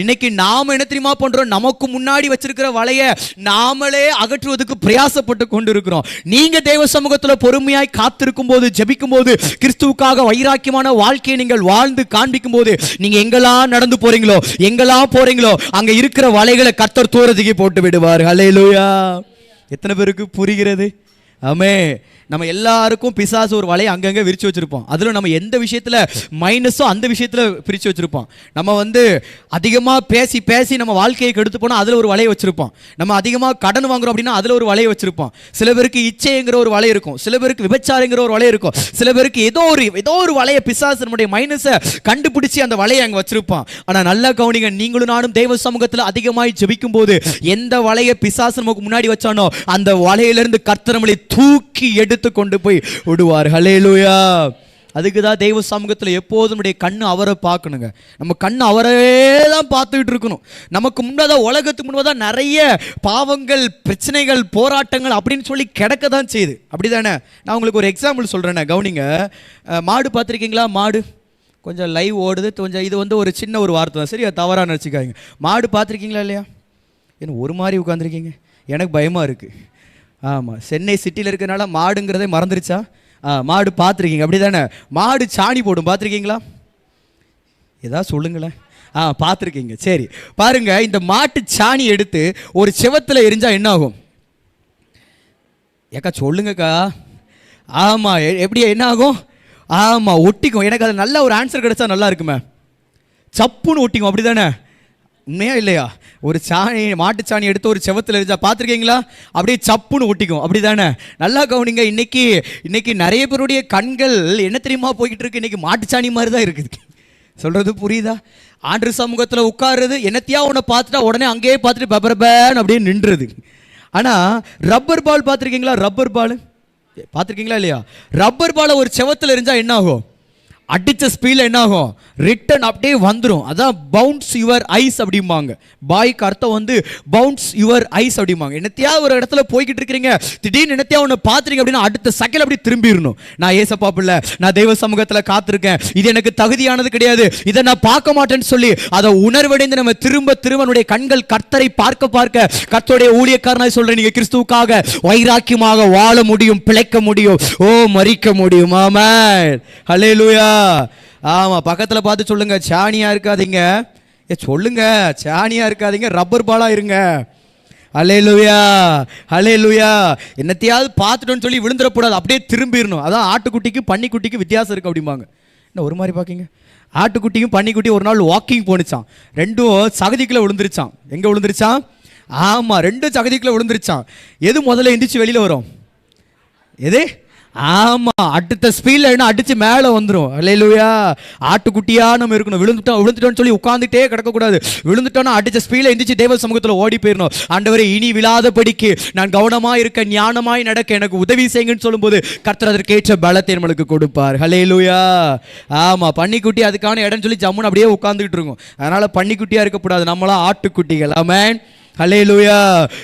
இன்னைக்கு நாம என்ன தெரியுமா பண்றோம்? நமக்கு முன்னாடி வச்சிருக்கிற வலைய நாமளே அகற்றுவதற்கு பிரயாசப்பட்டு கொண்டு இருக்கிறோம். நீங்க தேவ சமூகத்துல பொறுமையாய் காத்திருக்கும் போது, ஜெபிக்கும் போது, கிறிஸ்துவுக்காக வைராக்கியமான வாழ்க்கையை நீங்கள் வாழ்ந்து காண்பிக்கும் போது, நீங்க எங்கெல்லாம் நடந்து போறீங்களோ, எங்கெல்லாம் போறீங்களோ அங்க இருக்கிற வலைகளை கர்த்தர் தூரத்துக்கு போட்டு விடுவார். ஹல்லேலூயா. எத்தனை பேருக்கு புரிகிறது? ஆமென். நம்ம எல்லாருக்கும் பிசாசு ஒரு வலையை அங்கங்கே விரிச்சு வச்சிருப்போம். அதில் நம்ம எந்த விஷயத்தில் மைனஸோ அந்த விஷயத்தில் பிரித்து வச்சிருப்போம். நம்ம அதிகமாக பேசி பேசி நம்ம வாழ்க்கையை கெடுத்து போனால் அதில் ஒரு வலையை வச்சிருப்போம். நம்ம அதிகமாக கடன் வாங்குறோம் அப்படின்னா அதில் ஒரு வலையை வச்சிருப்போம். சில பேருக்கு இச்சைங்கிற ஒரு வலை இருக்கும், சில பேருக்கு விபச்சாரங்கிற ஒரு வலை இருக்கும், சில பேருக்கு ஏதோ ஒரு வலையை பிசாசு நம்முடைய மைனஸை கண்டுபிடிச்சி அந்த வலையை அங்கே வச்சிருப்பான். ஆனால் நல்லா கவனிங்க, நீங்களும் நானும் தெய்வ சமூகத்தில் அதிகமாய் ஜெபிக்கும் போது எந்த வலையை பிசாசு நமக்கு முன்னாடி வச்சானோ அந்த வலையிலிருந்து கர்த்தர் நம்மளை தூக்கி எடுத்து கொண்டு போய் விடுவார். ஹல்லேலூயா. அதுக்கு தான் தெய்வ சமூகத்தில் எப்போதும் நம்முடைய கண்ணு அவரை பார்க்கணுங்க. நம்ம கண்ணு அவரே தான் பார்த்துக்கிட்டு இருக்கணும். நமக்கு முன்னதாக உலகத்துக்கு முன்னதாக நிறைய பாவங்கள், பிரச்சனைகள், போராட்டங்கள் அப்படின்னு சொல்லி கிடக்க தான் செய்யுது. அப்படி தானே? நான் உங்களுக்கு ஒரு எக்ஸாம்பிள் சொல்கிறேன்னே, கவனிங்க. மாடு பார்த்துருக்கீங்களா? மாடு கொஞ்சம் லைவ் ஓடுது, கொஞ்சம் இது ஒரு சின்ன ஒரு வார்த்தை தான், சரி, அது தவறாக நினச்சிக்காங்க. மாடு பார்த்துருக்கீங்களா இல்லையா? என்ன ஒரு மாதிரி உட்காந்துருக்கீங்க? எனக்கு பயமாக இருக்குது. ஆமாம், சென்னை சிட்டியில் இருக்கிறனால மாடுங்கிறதே மறந்துருச்சா? மாடு பார்த்துருக்கீங்க, அப்படி தானே? மாடு சாணி போடும், பார்த்துருக்கீங்களா? ஏதாவது சொல்லுங்களேன். பார்த்துருக்கீங்க, சரி. பாருங்க, இந்த மாட்டு சாணி எடுத்து ஒரு செவத்தில் எரிஞ்சா என்ன ஆகும்? ஏக்கா சொல்லுங்கக்கா. ஆமாம், எப்படி என்ன ஆகும்? ஆமாம், ஒட்டிக்கும். எனக்கு அது நல்ல ஒரு ஆன்சர் கிடைச்சா நல்லா இருக்குமே. சப்புன்னு ஒட்டிக்கும், அப்படி தானே? உண்மையா இல்லையா? ஒரு சாணி, மாட்டு சாணி எடுத்து ஒரு செவத்தில் எரிஞ்சா பார்த்துருக்கீங்களா? அப்படியே சப்புன்னு ஒட்டிக்கும், அப்படி தானே? நல்லா கவனிங்க. இன்னைக்கு நிறைய பேருடைய கண்கள் என்ன தெரியுமா போய்கிட்டு இருக்கு? இன்னைக்கு மாட்டுச்சாணி மாதிரி தான் இருக்குது. சொல்றது புரியுதா? ஆண்டு சமூகத்தில் உட்காருறது, என்னத்தையா உன்னை பார்த்துட்டா உடனே அங்கேயே பார்த்துட்டு பபரபேன்னு அப்படியே நின்றுது. ஆனால் ரப்பர் பால் பார்த்துருக்கீங்களா? ரப்பர் பால் பார்த்துருக்கீங்களா இல்லையா? ரப்பர் பாலை ஒரு செவத்தில் எரிஞ்சா என்ன ஆகும்? அடித்த ஸ்பீடில் என்ன ஆகும்? ரிட்டன் அப்படியே வந்துடும். அதான் பவுன்ஸ் யுவர் ஐஸ் அப்படிம்பாங்க. பாய்க்கு அர்த்தம் பவுன்ஸ் யுவர் ஐஸ் அப்படிம்பாங்க. என்னத்தையாவது ஒரு இடத்துல போய்கிட்டு இருக்கிறீங்க, திடீர்னு என்னத்தையா ஒன்று பார்த்துறீங்க அப்படின்னா அடுத்த செகண்ட் அப்படி திரும்பிடணும். நான் ஏசப்பா பிள்ளை, நான் தெய்வ சமூகத்தில் காத்திருக்கேன், இது எனக்கு தகுதியானது கிடையாது, இதை நான் பார்க்க மாட்டேன்னு சொல்லி அதை உணர்வடைந்து நம்ம திரும்ப நம்முடைய கண்கள் கர்த்தரை பார்க்க பார்க்க கர்த்தருடைய ஊழியக்காரனாய் சொல்றேன், நீங்க கிறிஸ்துவுக்காக வைராக்கியமாக வாழ முடியும், பிழைக்க முடியும், மரிக்க முடியும். ஆமென். ஹல்லேலூயா. ஆமா, பக்கத்துல பார்த்து சொல்லுங்க, சாணியா இருக்காதீங்க. சொல்லுங்க, சாணியா இருக்காதீங்க, ரப்பர் பாலா இருங்க. ஹல்லேலூயா, ஹல்லேலூயா. என்னத்தையாவது பார்த்துட்டோன்னு சொல்லி விழுந்துடக்கூடாது, அப்படியே திரும்பிடணும். அதான் ஆட்டுக்குட்டிக்கு பன்னிக்குட்டிக்கு வித்தியாசம் இருக்கு அப்படிம்பாங்க. என்ன ஒரு மாதிரி பார்க்கிங்க? ஆட்டுக்குட்டியும் பன்னிக்குட்டி ஒரு நாள் வாக்கிங் போனிச்சான், ரெண்டும் சகதிக்குள்ள விழுந்துருச்சான். எங்க விழுந்துருச்சான்? ஆமா, ரெண்டும் சகதிக்குள்ள விழுந்துருச்சான். எது முதல்ல எந்திரிச்சு வெளியில வரும்? எது? ஆமா, அடுத்த ஸ்பீட்ல அடிச்சு மேல வந்துரும். அல்லேலூயா. ஆட்டுக்குட்டியா நம்ம இருக்கணும். விழுந்துட்டோம்னு சொல்லி உட்கார்ந்துட்டே கிடக்க கூடாது. விழுந்துட்டோம்னா அடிச்ச ஸ்பீட்ல எந்திரிச்சு தேவ சமூகத்துல ஓடி போயிடணும். ஆண்டவரே, இனி விழாதபடிக்கு நான் கவனமா இருக்க, ஞானமாய் நடக்க எனக்கு உதவி செய்யுங்கன்னு சொல்லும்போது கர்த்தர் அதற்கேற்ற பலத்தை நம்மளுக்கு கொடுப்பார். அல்லேலூயா. ஆமா, பன்னிக்குட்டி அதுக்கான இடம் சொல்லி ஜம்முன்னு அப்படியே உட்கார்ந்துகிட்டு இருக்கும். அதனால பன்னிக்குட்டியா இருக்கக்கூடாது, நம்மளா ஆட்டுக்குட்டிகள். ஆமென். ஹல்லேலூயா.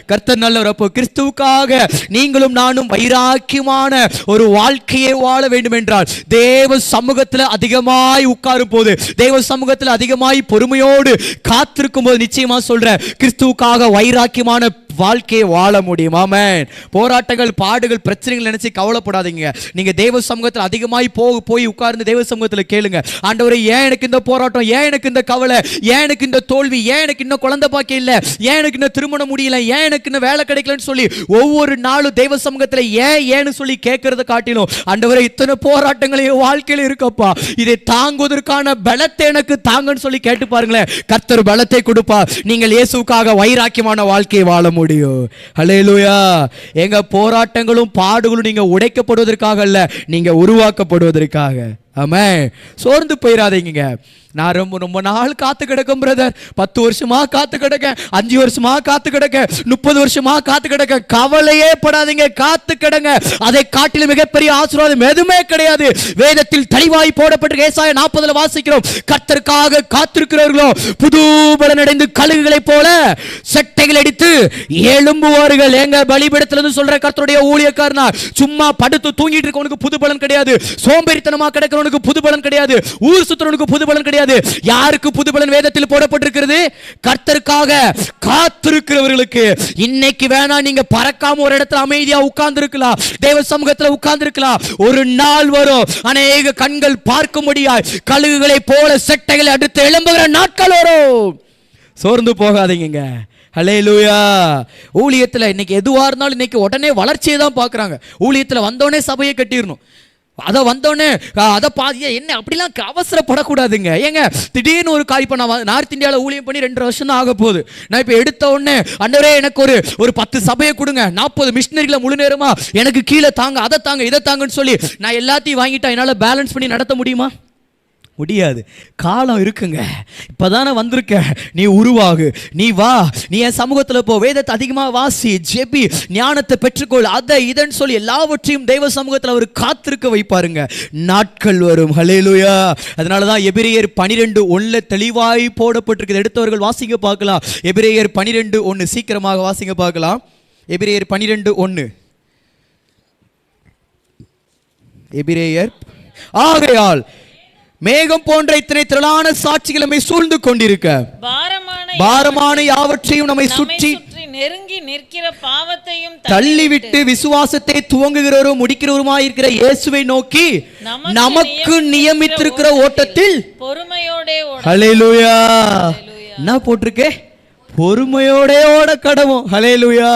கர்த்தர் நல்லவர். அப்போ கிறிஸ்துவுக்காக நீங்களும் நானும் வைராக்கியமான ஒரு வாழ்க்கையை வாழ வேண்டும் என்றால் தேவ சமூகத்தில் அதிகமாய் உட்காரும் போது, தேவ சமூகத்தில் அதிகமாய் பொறுமையோடு காத்திருக்கும் போது நிச்சயமா சொல்ற கிறிஸ்துவுக்காக வைராக்கியமான வாழ்க்கையை வாழ முடியும். ஆமென். போராட்டங்கள், பாடுகள், பிரச்சனைகள் நினைச்சு கவலைப்படாதீங்க. நீங்க தேவ சமூகத்தில் அதிகமாய் போய் உட்கார்ந்து தேவ சமூகத்தில் கேளுங்க, ஆண்டவரே ஏன் எனக்கு இந்த போராட்டம், ஏன் எனக்கு இந்த கவலை, ஏன் எனக்கு இந்த தோல்வி, ஏன் எனக்கு இன்னும் குழந்தை பாக்கியம் இல்ல, ஏன் எனக்கு இன்னும் திருமணம் முடியல, ஏன் எனக்கு இன்னும் வேலை கிடைக்கலன்னு சொல்லி ஒவ்வொரு நாளும் தேவ சமூகத்தில் ஏன்னு சொல்லி கேட்கறத காட்டிலும், ஆண்டவரே இத்தனை போராட்டங்கள் என் வாழ்க்கையில் இருக்கப்பா, இதை தாங்குவதற்கான பலத்தை எனக்கு தாங்கன்னு சொல்லி கேட்டு பாருங்களேன். கர்த்தர் பலத்தை கொடுப்பார். நீங்கள் இயேசுவுக்காக வைராக்கியமான வாழ்க்கையை வாழ முடியும். ஹல்லேலூயா. எங்க போராட்டங்களும் பாடுகளும் நீங்க உடைக்கப்படுவதற்காக அல்ல, நீங்க உருவாக்கப்படுவதற்காக. ஆமென். சோர்ந்து போயிடாதீங்க. நான் ரொம்ப நாள் காத்து கிடக்கும் பிரதர், 10 வருஷமா காத்து கிடக்க, 5 வருஷமா காத்து கிடக்க, 30 வருஷமா காத்து கிடக்க. கவலையே படாதீங்க, காத்து கிடங்க. அதை காட்டிலும் மிகப்பெரிய ஆசீர்வாதம் எதுவுமே கிடையாது. வேதத்தில் தெளிவாய் போடப்பட்டிருக்க ஏசாயா 40 வாசிக்கிறோம், கர்த்தருக்காக காத்திருக்கிறவர்களோ புது பலன் அடைந்து கழுகுகளைப் போல செட்டைகள் அடித்து எழும்புவார்கள். எங்க பலிபீடத்திலிருந்து சொல்ற கர்த்தருடைய ஊழியக்காரனா, சும்மா படுத்து தூங்கிட்டு இருக்கவனுக்கு புது பலன் கிடையாது, சோம்பேறித்தனமா கிடக்கிறவனுக்கு புது பலன் கிடையாது, ஊர் சுத்துறவனுக்கு புது பலன் கிடையாது. யாருக்கு புது பலன் வேதத்தில் போடப்பட்டிருக்கிறது? கர்த்தருக்காக காத்திருக்கிறவர்களுக்கு. இன்னைக்கு வேணா நீங்க பறக்காம ஒரு இடத்துல அமைதியா உட்கார்ந்து இருக்கலாம், தேவ சமூகத்துல உட்கார்ந்து இருக்கலாம். ஒரு நாள் வரும், அநேக கண்கள் பார்க்கும்படியாய் கழுகுகளை போல செட்டைகளை அடுத்து எழும்புகிற நாட்கள் வரும். சோர்ந்து போகாதீங்க. ஹல்லேலூயா. ஊழியத்துல இன்னைக்கு எதுவா இருந்தாலும் இன்னைக்கு உடனே வளர்ச்சியை தான் பார்க்கறாங்க. ஊழியத்துல வந்தோடனே சபையை கட்டிடணும், அதை வந்தோடனே அதை என்ன அப்படிலாம் அவசரப்படக்கூடாதுங்க. ஏங்க திடீர்னு ஒரு இப்போ நான் நார்த் இந்தியாவில் ஊழியம் பண்ணி 2 வருஷம் தான் ஆக போகுது. நான் இப்போ எடுத்த உடனே ஆண்டவரே எனக்கு ஒரு 10 சபையை கொடுங்க, 40 மிஷினரிகளை முழு நேரமா எனக்கு கீழே தாங்க, அதை தாங்க, இதை தாங்கன்னு சொல்லி நான் எல்லாத்தையும் வாங்கிட்டா என்னால் பேலன்ஸ் பண்ணி நடத்த முடியுமா? முடியாது. காலம் இருக்குங்க. இப்பதானே வந்திருக்க, நீ உருவாகு, நீ வா, நீ என் சமூகத்தில் போ, வேதத்தை அதிகமாக வாசி, ஜெபி, ஞானத்தை பெற்றுக்கொள், அதை இதன்னு சொல்லி எல்லாவற்றையும் தெய்வ சமூகத்தில் அவர் காத்திருக்க வைப்பாருங்க. நாட்கள் வரும். ஹல்லேலூயா. அதனாலதான் எபிரேயர் 12:1 தெளிவாய் போடப்பட்டிருக்கிறது. எடுத்தவர்கள் வாசிங்க பார்க்கலாம். எபிரேயர் 12:1 சீக்கிரமாக வாசிங்க பார்க்கலாம். எபிரேயர் 12:1. எபிரேயர். ஆகையால் மேகம் போன்ற இத்தனை திரளான சாட்சிகள் நம்மை சூழ்ந்து கொண்டிருக்க, பாரமான யாவற்றையும் நம்மை சுற்றி நெருங்கி நிற்கிற பாவத்தையும் தள்ளிவிட்டு விசுவாசத்தை துவங்குகிறவரும் முடிக்கிறவருமாய் இருக்கிற இயேசுவை நோக்கி நமக்கு நியமித்திருக்கிற ஓட்டத்தில் பொறுமையோடே ஓட. ஹல்லேலூயா. என்ன போட்டிருக்கே? பொறுமையோட ஓட கடவும். ஹல்லேலூயா.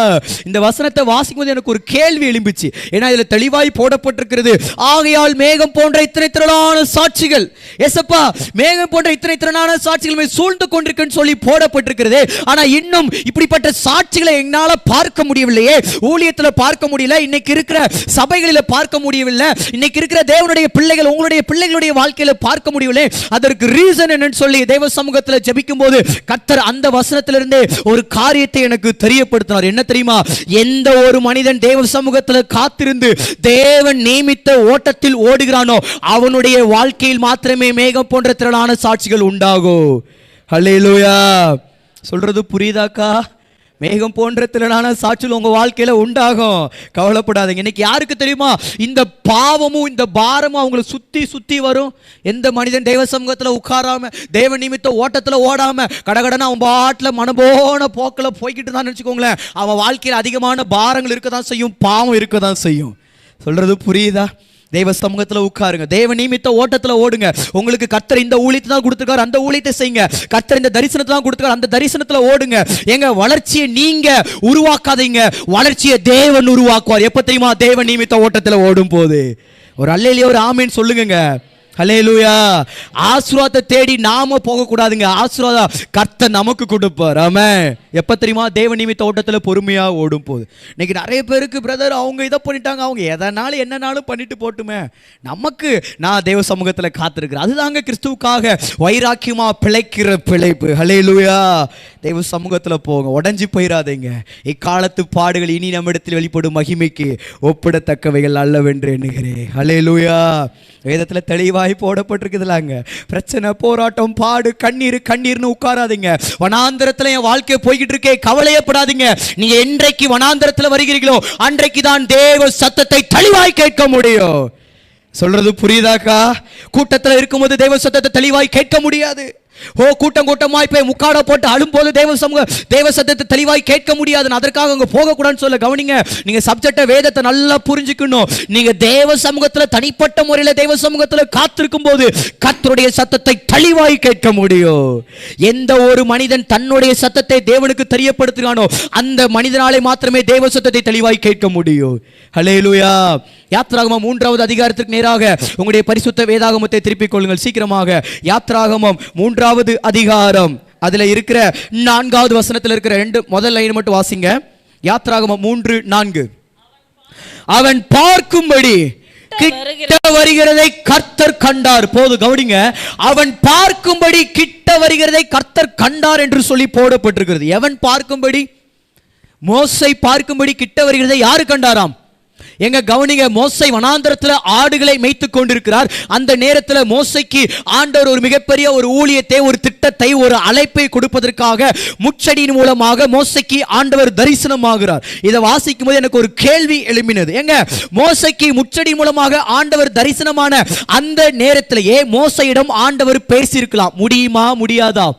இந்த வசனத்தை வாசிக்கும்போது எனக்கு ஒரு கேள்வி எழும்பிச்சு. ஏன்னா இதுல தெளிவாய் போடப்பட்டிருக்கிறது, ஆகையால் மேகம் போன்ற இத்தனை திரளான சாட்சிகள். எசப்பா, மேகம் போன்ற இத்தனை திரளான சாட்சிகள் சூழ்ந்து கொண்டிருக்குன்னு சொல்லி போடப்பட்டிருக்கிறது. ஆனா இன்னும் இப்படிப்பட்ட சாட்சிகளை என்னால பார்க்க முடியவில்லையே, ஊழியத்துல பார்க்க முடியல, இன்னைக்கு இருக்கிற சபைகளில பார்க்க முடியவில்லை, இன்னைக்கு இருக்கிற தேவனுடைய பிள்ளைகள் உங்களுடைய பிள்ளைகளுடைய வாழ்க்கையில பார்க்க முடியவில்லை. அதற்கு ரீசன் என்னன்னு சொல்லி தேவ சமூகத்துல ஜெபிக்கும் போது கர்த்தர் அந்த வசனத்துல ஒரு காரியத்தை எனக்கு தெரியப்படுத்தினார். என்ன தெரியுமா? எந்த ஒரு மனிதன் தேவ சமூகத்தில் காத்திருந்து தேவன் நியமித்த ஓட்டத்தில் ஓடுகிறானோ அவனுடைய வாழ்க்கையில் மாத்திரமே மேகம் போன்ற திரளான சாட்சிகள் உண்டாகும். ஹல்லேலூயா. சொல்றது புரியுதாக்கா? மேகம் போன்ற திரளான சாட்சிகள் உங்க வாழ்க்கையில உண்டாகும். கவலைப்படாதீங்க. இன்னைக்கு யாருக்கு தெரியுமா இந்த பாவமும் இந்த பாரமும் அவங்களை சுத்தி வரும்? எந்த மனிதன் தேவ சமூகத்துல உட்காராம தேவ நிமித்த ஓட்டத்துல ஓடாம கடகடனா அவன் பாட்டுல மனபோன போக்கில போய்கிட்டு தான் நினைச்சுக்கோங்களேன், அவன் வாழ்க்கையில் அதிகமான பாரங்கள் இருக்கதான் செய்யும், பாவம் இருக்கதான் செய்யும். சொல்றது புரியுதா? தேவ சமூகத்துல உட்காருங்க, தேவ நிமித்த ஓட்டத்துல ஓடுங்க. உங்களுக்கு கர்த்தர் இந்த ஊழியத்தை தான் கொடுத்திருக்காரு, அந்த ஊழியத்தை செய்யுங்க. கர்த்தர் இந்த தரிசனத்தை தான் கொடுத்திருக்காரு, அந்த தரிசனத்துல ஓடுங்க. எங்க வளர்ச்சியை நீங்க உருவாக்காதீங்க, வளர்ச்சியை தேவன் உருவாக்குவார். எப்ப தெரியுமா? தேவ நிமித்த ஓட்டத்துல ஓடும் போது. ஒரு அல்லேலூயா, ஒரு ஆமென் சொல்லுங்க. ஹல்லேலூயா. ஆசீர்வாதத்தை தேடி நாம போக கூடாதுங்க. ஆசீர்வாதம் கர்த்தர் நமக்கு கொடுப்பார். ஆமென். எப்ப தெரியுமா? தேவ நிமித்த ஓட்டத்துல பொறுமையா ஓடும் போது. இன்னைக்கு நிறைய பேருக்கு பிரதர் அவங்க இதை பண்ணிட்டாங்க, அவங்க எதனாலும் என்னனாலும் பண்ணிட்டு போட்டுமே, நமக்கு நான் தேவ சமூகத்துல காத்திருக்கிறேன். அதுதாங்க கிறிஸ்துவுக்காக வைராக்கியமா பிழைக்கிற பிழைப்பு. ஹல்லேலூயா. தேவ சமூகத்துல போங்க, உடஞ்சி போயிடாதீங்க. இக்காலத்து பாடுகள் இனி நம்மிடத்தில் வெளிப்படும் மகிமைக்கு ஒப்பிடத்தக்கவைகள் அல்லவென்று எண்ணுகிறேன். ஹல்லேலூயா. வேதத்துல தெளிவாய் போடப்பட்டிருக்குதுலாங்க. பிரச்சனை, போராட்டம், பாடு, கண்ணீர்னு உட்காராதீங்க. வனாந்தரத்துல என் வாழ்க்கை போய்கிட்டு இருக்கே, கவலையப்படாதீங்க. நீங்க என்றைக்கு வனாந்தரத்துல வருகிறீர்களோ அன்றைக்கு தான் தேவ சத்தத்தை தெளிவாய் கேட்க முடியும். சொல்றது புரியுதாக்கா? கூட்டத்துல இருக்கும்போது தேவ சத்தத்தை தெளிவாய் கேட்க முடியாது. கூட்டம் கூட்டமாய் போய் முக்காட போட்டு அழும்போது தேவ சத்தத்தை தெளிவாய் கேட்க முடியாது. அதற்காக அங்க போக கூடாதுன்னு சொல்ல கவனிங்க. நீங்க சப்ஜெக்ட வேதத்தை நல்லா புரிஞ்சுக்கணும். நீங்க தேவ சமூகத்துல தனிப்பட்ட முறையில தேவ சமூகத்துல காத்திருக்கும் போது கர்த்தருடைய சத்தத்தை தெளிவாய் கேட்க முடியும். எந்த ஒரு மனிதன் தன்னுடைய சத்தத்தை தேவனுக்கு தெரியப்படுத்துகிறானோ அந்த மனிதனாலே மாத்திரமே தேவ சத்தத்தை தெளிவாய் கேட்க முடியும். ஹல்லேலூயா. யாத்ராகமம் 3வது அதிகாரத்திற்கு நேராக உங்களுடைய பரிசுத்த வேதாகமத்தை திருப்பிக் கொள்ளுங்கள் சீக்கிரமாக. யாத்ராகமம் 3வது அதிகாரம், அதுல இருக்கிற 4வது வசனத்தில் இருக்கிற முதல் லைன் மட்டும் வாசிங்க. யாத்ராகமம் 3:4. அவன் பார்க்கும்படி கிட்ட வருகிறதை கர்த்தர் கண்டார். போது கவனிங்க. அவன் பார்க்கும்படி கிட்ட வருகிறதை கர்த்தர் கண்டார் என்று சொல்லி போடப்பட்டிருக்கிறது. எவன் பார்க்கும்படி? மோசை பார்க்கும்படி கிட்ட வருகிறதை யாரு கண்டாராம்? எங்க கவனிங்க. மோசை வனாந்தரத்துல ஆடுகளை மேய்த்து கொண்டிருக்கிறார். அந்த நேரத்தில் மோசைக்கு ஆண்டவர் ஒரு மிகப்பெரிய ஒரு ஊழியத்தை, ஒரு திட்டத்தை, ஒரு அழைப்பை கொடுப்பதற்காக முச்சடியின் மூலமாக மோசைக்கு ஆண்டவர் தரிசனமாகிறார். இதை வாசிக்கும் போது எனக்கு ஒரு கேள்வி எழும்பினது. எங்க மோசைக்கு முச்சடி மூலமாக ஆண்டவர் தரிசனமான அந்த நேரத்திலேயே மோசையிடம் ஆண்டவர் பேசியிருக்கலாம். முடியுமா? முடியாதா?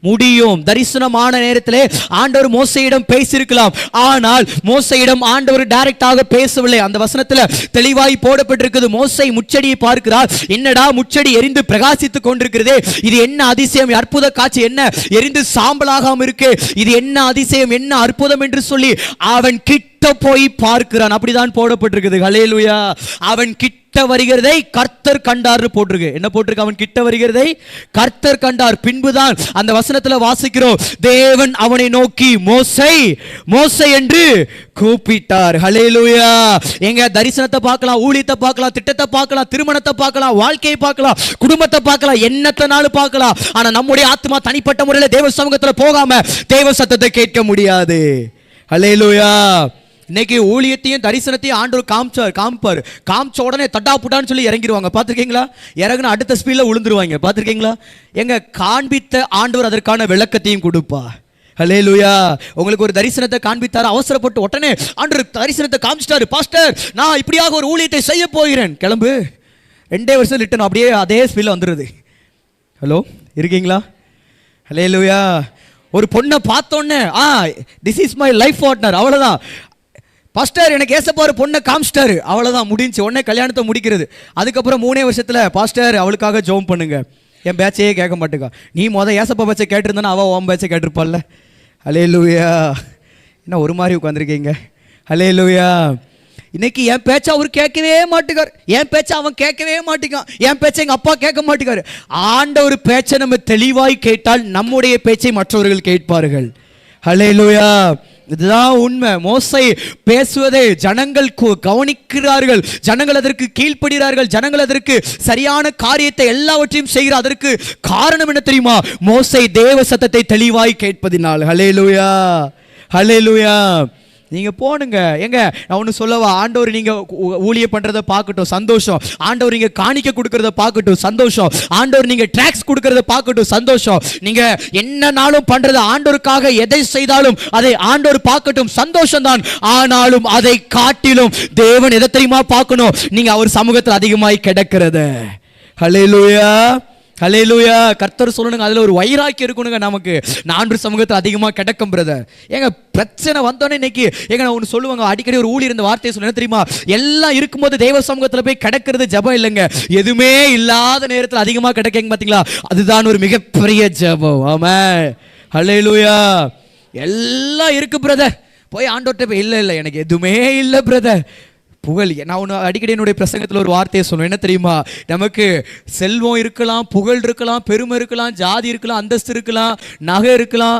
முடியும். தரிசனமான நேரத்திலே ஆண்டவர் மோசையிடம் பேசியிருக்கலாம். ஆனால் மோசையிடம் ஆண்டவர் டைரக்டாக பேசவில்லை. அந்த வசனத்துல தெளிவாய் போடப்பட்டிருக்கிறது. மோசை முச்சடியை பார்க்கிறார். என்னடா முச்சடி எரிந்து பிரகாசித்துக் கொண்டிருக்கிறதே, இது என்ன அதிசயம், அற்புத காட்சி, என்ன எரிந்து சாம்பலாகாம இருக்கு, இது என்ன அதிசயம், என்ன அற்புதம் என்று சொல்லி அவன் கிட்ட போய் பார்க்கிறான். அப்படிதான் போடப்பட்டிருக்குது. ஹல்லேலூயா. அவன் கிட்ட வருகிறதை கர்த்தர் கண்டார் போட்டிருக்கு. என்ன போட்டிருக்கு? அவன் கிட்ட வருகிறதை கர்த்தர் கண்டார். பின்புதான் அந்த வசனத்துல வாசிக்கிறோம், தேவன் அவனை நோக்கி மோசே மோசே என்று கூப்பிட்டார். ஹல்லேலூயா. எங்க தரிசனத்தை பார்க்கலாம், ஊழியத்தை பார்க்கலாம், திட்டத்தை பார்க்கலாம், திருமணத்தை பார்க்கலாம், வாழ்க்கையை பார்க்கலாம், குடும்பத்தை பார்க்கலாம், என்னத்தனாலும் பார்க்கலாம். ஆனா நம்முடைய ஆத்மா தனிப்பட்ட முறையில தேவ சமூகத்துல போகாம தேவ சத்தத்தை கேட்க முடியாது. ஹல்லேலூயா. இன்னைக்கு ஊழியத்தையும் தரிசனத்தையும் ஆண்டவர் காமிப்பார். காமிச்ச உடனே தட்டா புட்டான்னு சொல்லி இறங்கிடுவாங்க. பார்த்துருக்கீங்களா? இறங்குன அடுத்த ஸ்பீட்ல விழுந்துருவாங்க. பார்த்துருக்கீங்களா? எங்க காண்பித்த ஆண்டவர் அதற்கான விளக்கத்தையும் கொடுப்பா. ஹல்லேலூயா. உங்களுக்கு ஒரு தரிசனத்தை காண்பித்தார், அவசரப்பட்டு உடனே ஆண்டவர் தரிசனத்தை காமிச்சிட்டாரு. பாஸ்டர், நான் இப்படியாக ஒரு ஊழியத்தை செய்ய போகிறேன், கிளம்பு. 2 வருஷம் லிட்டன் அப்படியே அதே ஸ்பீட்ல வந்துடுது. ஹலோ, இருக்கீங்களா? ஹல்லேலூயா. ஒரு பொண்ணை பார்த்தோன்னே this is my life partner, அவ்வளோதான். பாஸ்டர் எனக்கு ஏசப்பா ஒரு பொண்ணை காமிச்சிட்டாரு, அவ்வளோதான், முடிஞ்சு. உடனே கல்யாணத்தை முடிக்கிறது. அதுக்கப்புறம் 3 வருஷத்தில் பாஸ்டர் அவளுக்காக ஜெபம் பண்ணுங்க. என் பேச்சையே கேட்க மாட்டேக்கா. நீ ஏசப்பா பேச்சை கேட்டிருந்தானா அவள் உன் பேச்சை கேட்டிருப்பாள்ல. ஹல்லேலூயா. என்ன ஒரு மாதிரி உட்காந்துருக்கீங்க? ஹல்லேலூயா. இன்னைக்கு என் பேச்சை அவர் கேட்கவே மாட்டேங்கார், என் பேச்சை அவன் கேட்கவே மாட்டேங்கான், என் பேச்சை எங்கள் அப்பா கேட்க மாட்டேங்காரு. ஆண்டவர் பேச்சை நம்ம தெளிவாய் கேட்டால் நம்முடைய பேச்சை மற்றவர்கள் கேட்பார்கள். ஹல்லேலூயா. இதுதான் உண்மை. மோசே பேசுவதை ஜனங்கள் கவனிக்கிறார்கள், ஜனங்கள் அதற்கு கீழ்ப்படுகிறார்கள், ஜனங்கள் அதற்கு சரியான காரியத்தை எல்லாவற்றையும் செய்கிறார். அதற்கு காரணம் என்ன தெரியுமா? மோசே தேவ சத்தத்தை தெளிவாய் கேட்பதினால். ஹல்லேலூயா. ஹல்லேலூயா. நீங்க போனுங்க. எங்க நான் ஒன்று சொல்லவா? ஆண்டவர் நீங்க ஊழிய பண்றதை பார்க்கட்டும், சந்தோஷம். ஆண்டவர் நீங்க காணிக்க கொடுக்கறத பார்க்கட்டும், சந்தோஷம். ஆண்டவர் நீங்க ட்ராக்ஸ் கொடுக்கறத பார்க்கட்டும், சந்தோஷம். நீங்க என்னனாலும் பண்றது ஆண்டவருக்காக எதை செய்தாலும் அதை ஆண்டவர் பார்க்கட்டும், சந்தோஷம் தான். ஆனாலும் அதை காட்டிலும் தேவன் எதை தெரியுமா பார்க்கணும்? நீங்க அவர் சமூகத்தில் அதிகமாய் கிடக்கிறத. ஹல்லேலூயா. ஹல்லேலூயா. கர்த்தர் சொல்லணுங்க, அதுல ஒரு வைராக்கியம் இருக்கணுங்க நமக்கு. நான் சமூகத்தில் அதிகமாக கிடக்கும் பிரதர். எங்க பிரச்சனை வந்தோடனே இன்னைக்கு நான் ஒன்று சொல்லுவாங்க, அடிக்கடி ஒரு ஊழியர் இந்த வார்த்தையை சொல்ல தெரியுமா? எல்லாம் இருக்கும்போது தெய்வ சமூகத்தில் போய் கிடக்கிறது ஜெபம் இல்லைங்க, எதுவுமே இல்லாத நேரத்தில் அதிகமாக கிடக்கங்க. பார்த்தீங்களா? அதுதான் ஒரு மிகப்பெரிய ஜெபம். ஆமென். ஹல்லேலூயா. எல்லாம் இருக்கு பிரதர், போய் ஆண்டவர்கிட்ட போய் இல்லை எனக்கு எதுவுமே இல்லை பிரதர், புகழ். நான் ஒன்று அடிக்கடி என்னுடைய பிரசங்கத்தில் ஒரு வார்த்தையை சொல்லுவேன், என்ன தெரியுமா? நமக்கு செல்வம் இருக்கலாம், புகழ் இருக்கலாம், பெருமை இருக்கலாம், ஜாதி இருக்கலாம், அந்தஸ்து இருக்கலாம், நகை இருக்கலாம்,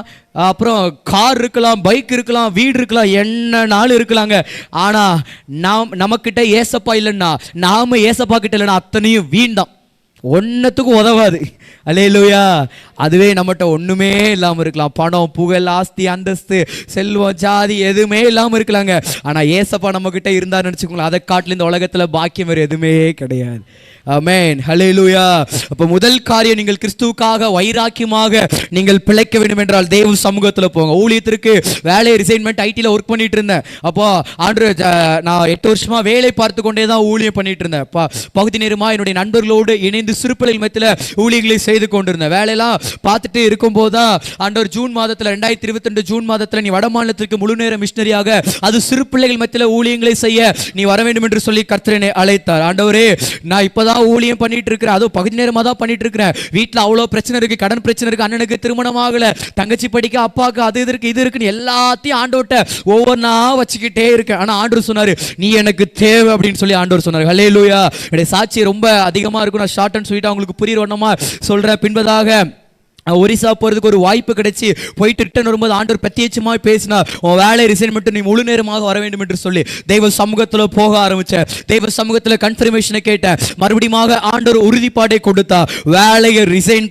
அப்புறம் கார் இருக்கலாம், பைக் இருக்கலாம், வீடு இருக்கலாம், என்ன நாள் இருக்கலாங்க. ஆனால் நமக்கிட்ட ஏசப்பா இல்லைன்னா, நாம ஏசப்பா கிட்ட இல்லைன்னா அத்தனையும் வீண்டாம், ஒன்னத்துக்கும் உதவாது. அல்லேலூயா. அதுவே நம்மகிட்ட ஒண்ணுமே இல்லாம இருக்கலாம். பணம், புகழ், ஆஸ்தி, அந்தஸ்து, செல்வம், ஜாதி எதுவுமே இல்லாம இருக்கலாங்க. ஆனா ஏசப்பா நம்ம கிட்ட இருந்தா நினைச்சுக்கோங்களேன், அதை காட்டில இந்த உலகத்துல பாக்கியம் வேறு எதுவுமே கிடையாது. ஆமென். ஹல்லேலூயா. அப்ப முதல் காரியம், நீங்கள் கிறிஸ்துவுக்காக வைராக்கியமாக நீங்கள் பிழைக்க வேண்டும் என்றால் தேவ சமூகத்துல போங்க. ஊழியத்திற்கு வேலை ரிசைன்மெண்ட், ஐடில ஒர்க் பண்ணிட்டு இருந்தேன். அப்போ நான் 8 வருஷமா வேலை பார்த்து கொண்டே தான் ஊழியம் பண்ணிட்டு இருந்தேன். பகுதி நேரமா என்னுடைய நண்பர்களோடு இணைந்து சிறுபிள்ளைகள் மத்தியில ஊழியங்களை செய்து கொண்டிருந்தேன். வேலையெல்லாம் பார்த்துட்டு இருக்கும் போதுதான் ஆண்டவர் ஜூன் மாதத்துல 2022 ஜூன் மாதத்துல நீ வட மாநிலத்திற்கு முழு நேர மிஷனரியாக, அது சிறு பிள்ளைகள் மத்தியில ஊழியங்களை செய்ய நீ வர வேண்டும் என்று சொல்லி கர்த்தர் அழைத்தார். ஆண்டவரே, நான் இப்பதான் ஊழியம் பண்ணிட்டு இருக்கிறேன், அதுவும் பகுதி நேரமா தான் பண்ணிட்டு இருக்கிறேன். வீட்டுல அவ்வளவு பிரச்சனை இருக்கு, கடன் பிரச்சனை இருக்கு, அண்ணனுக்கு திருமணம் ஆகல, தங்கச்சி படிக்க, அப்பாவுக்கு அது இருக்கு இது இருக்குன்னு எல்லாத்தையும் ஆண்டவர்ட்ட ஒவ்வொன்னா வச்சுக்கிட்டே இருக்கேன். ஆனா ஆண்டவர் சொன்னாரு, நீ எனக்கு தேவை அப்படின்னு சொல்லி ஆண்டவர் சொன்னாரு. ஹல்லேலூயா. என்னுடைய சாட்சி ரொம்ப அதிகமா இருக்கும், நான் ஷார்ட் அண்ட் ஸ்வீட்டா உங்களுக்கு புரியுற வண்ணமா சொல்றேன். பின்பதாக ஒரிசா போறதுக்கு ஒரு வாய்ப்பு கிடைச்சி போயிட்டு ரிட்டர்ன் வரும்போது ஆண்டவர் பிரத்யேகமாக பேசினார், உன் வேலை ரிசைன்மெண்ட் நீ முழு நேரமாக வர வேண்டும் என்று சொல்லி தெய்வ சமூகத்தில் போக ஆரம்பிச்சேன். தெய்வ சமூகத்தில் கன்ஃபர்மேஷனை கேட்டேன். மறுபடியும் ஆண்டவர் உறுதிப்பாடை கொடுத்தா, வேலையை ரிசைன்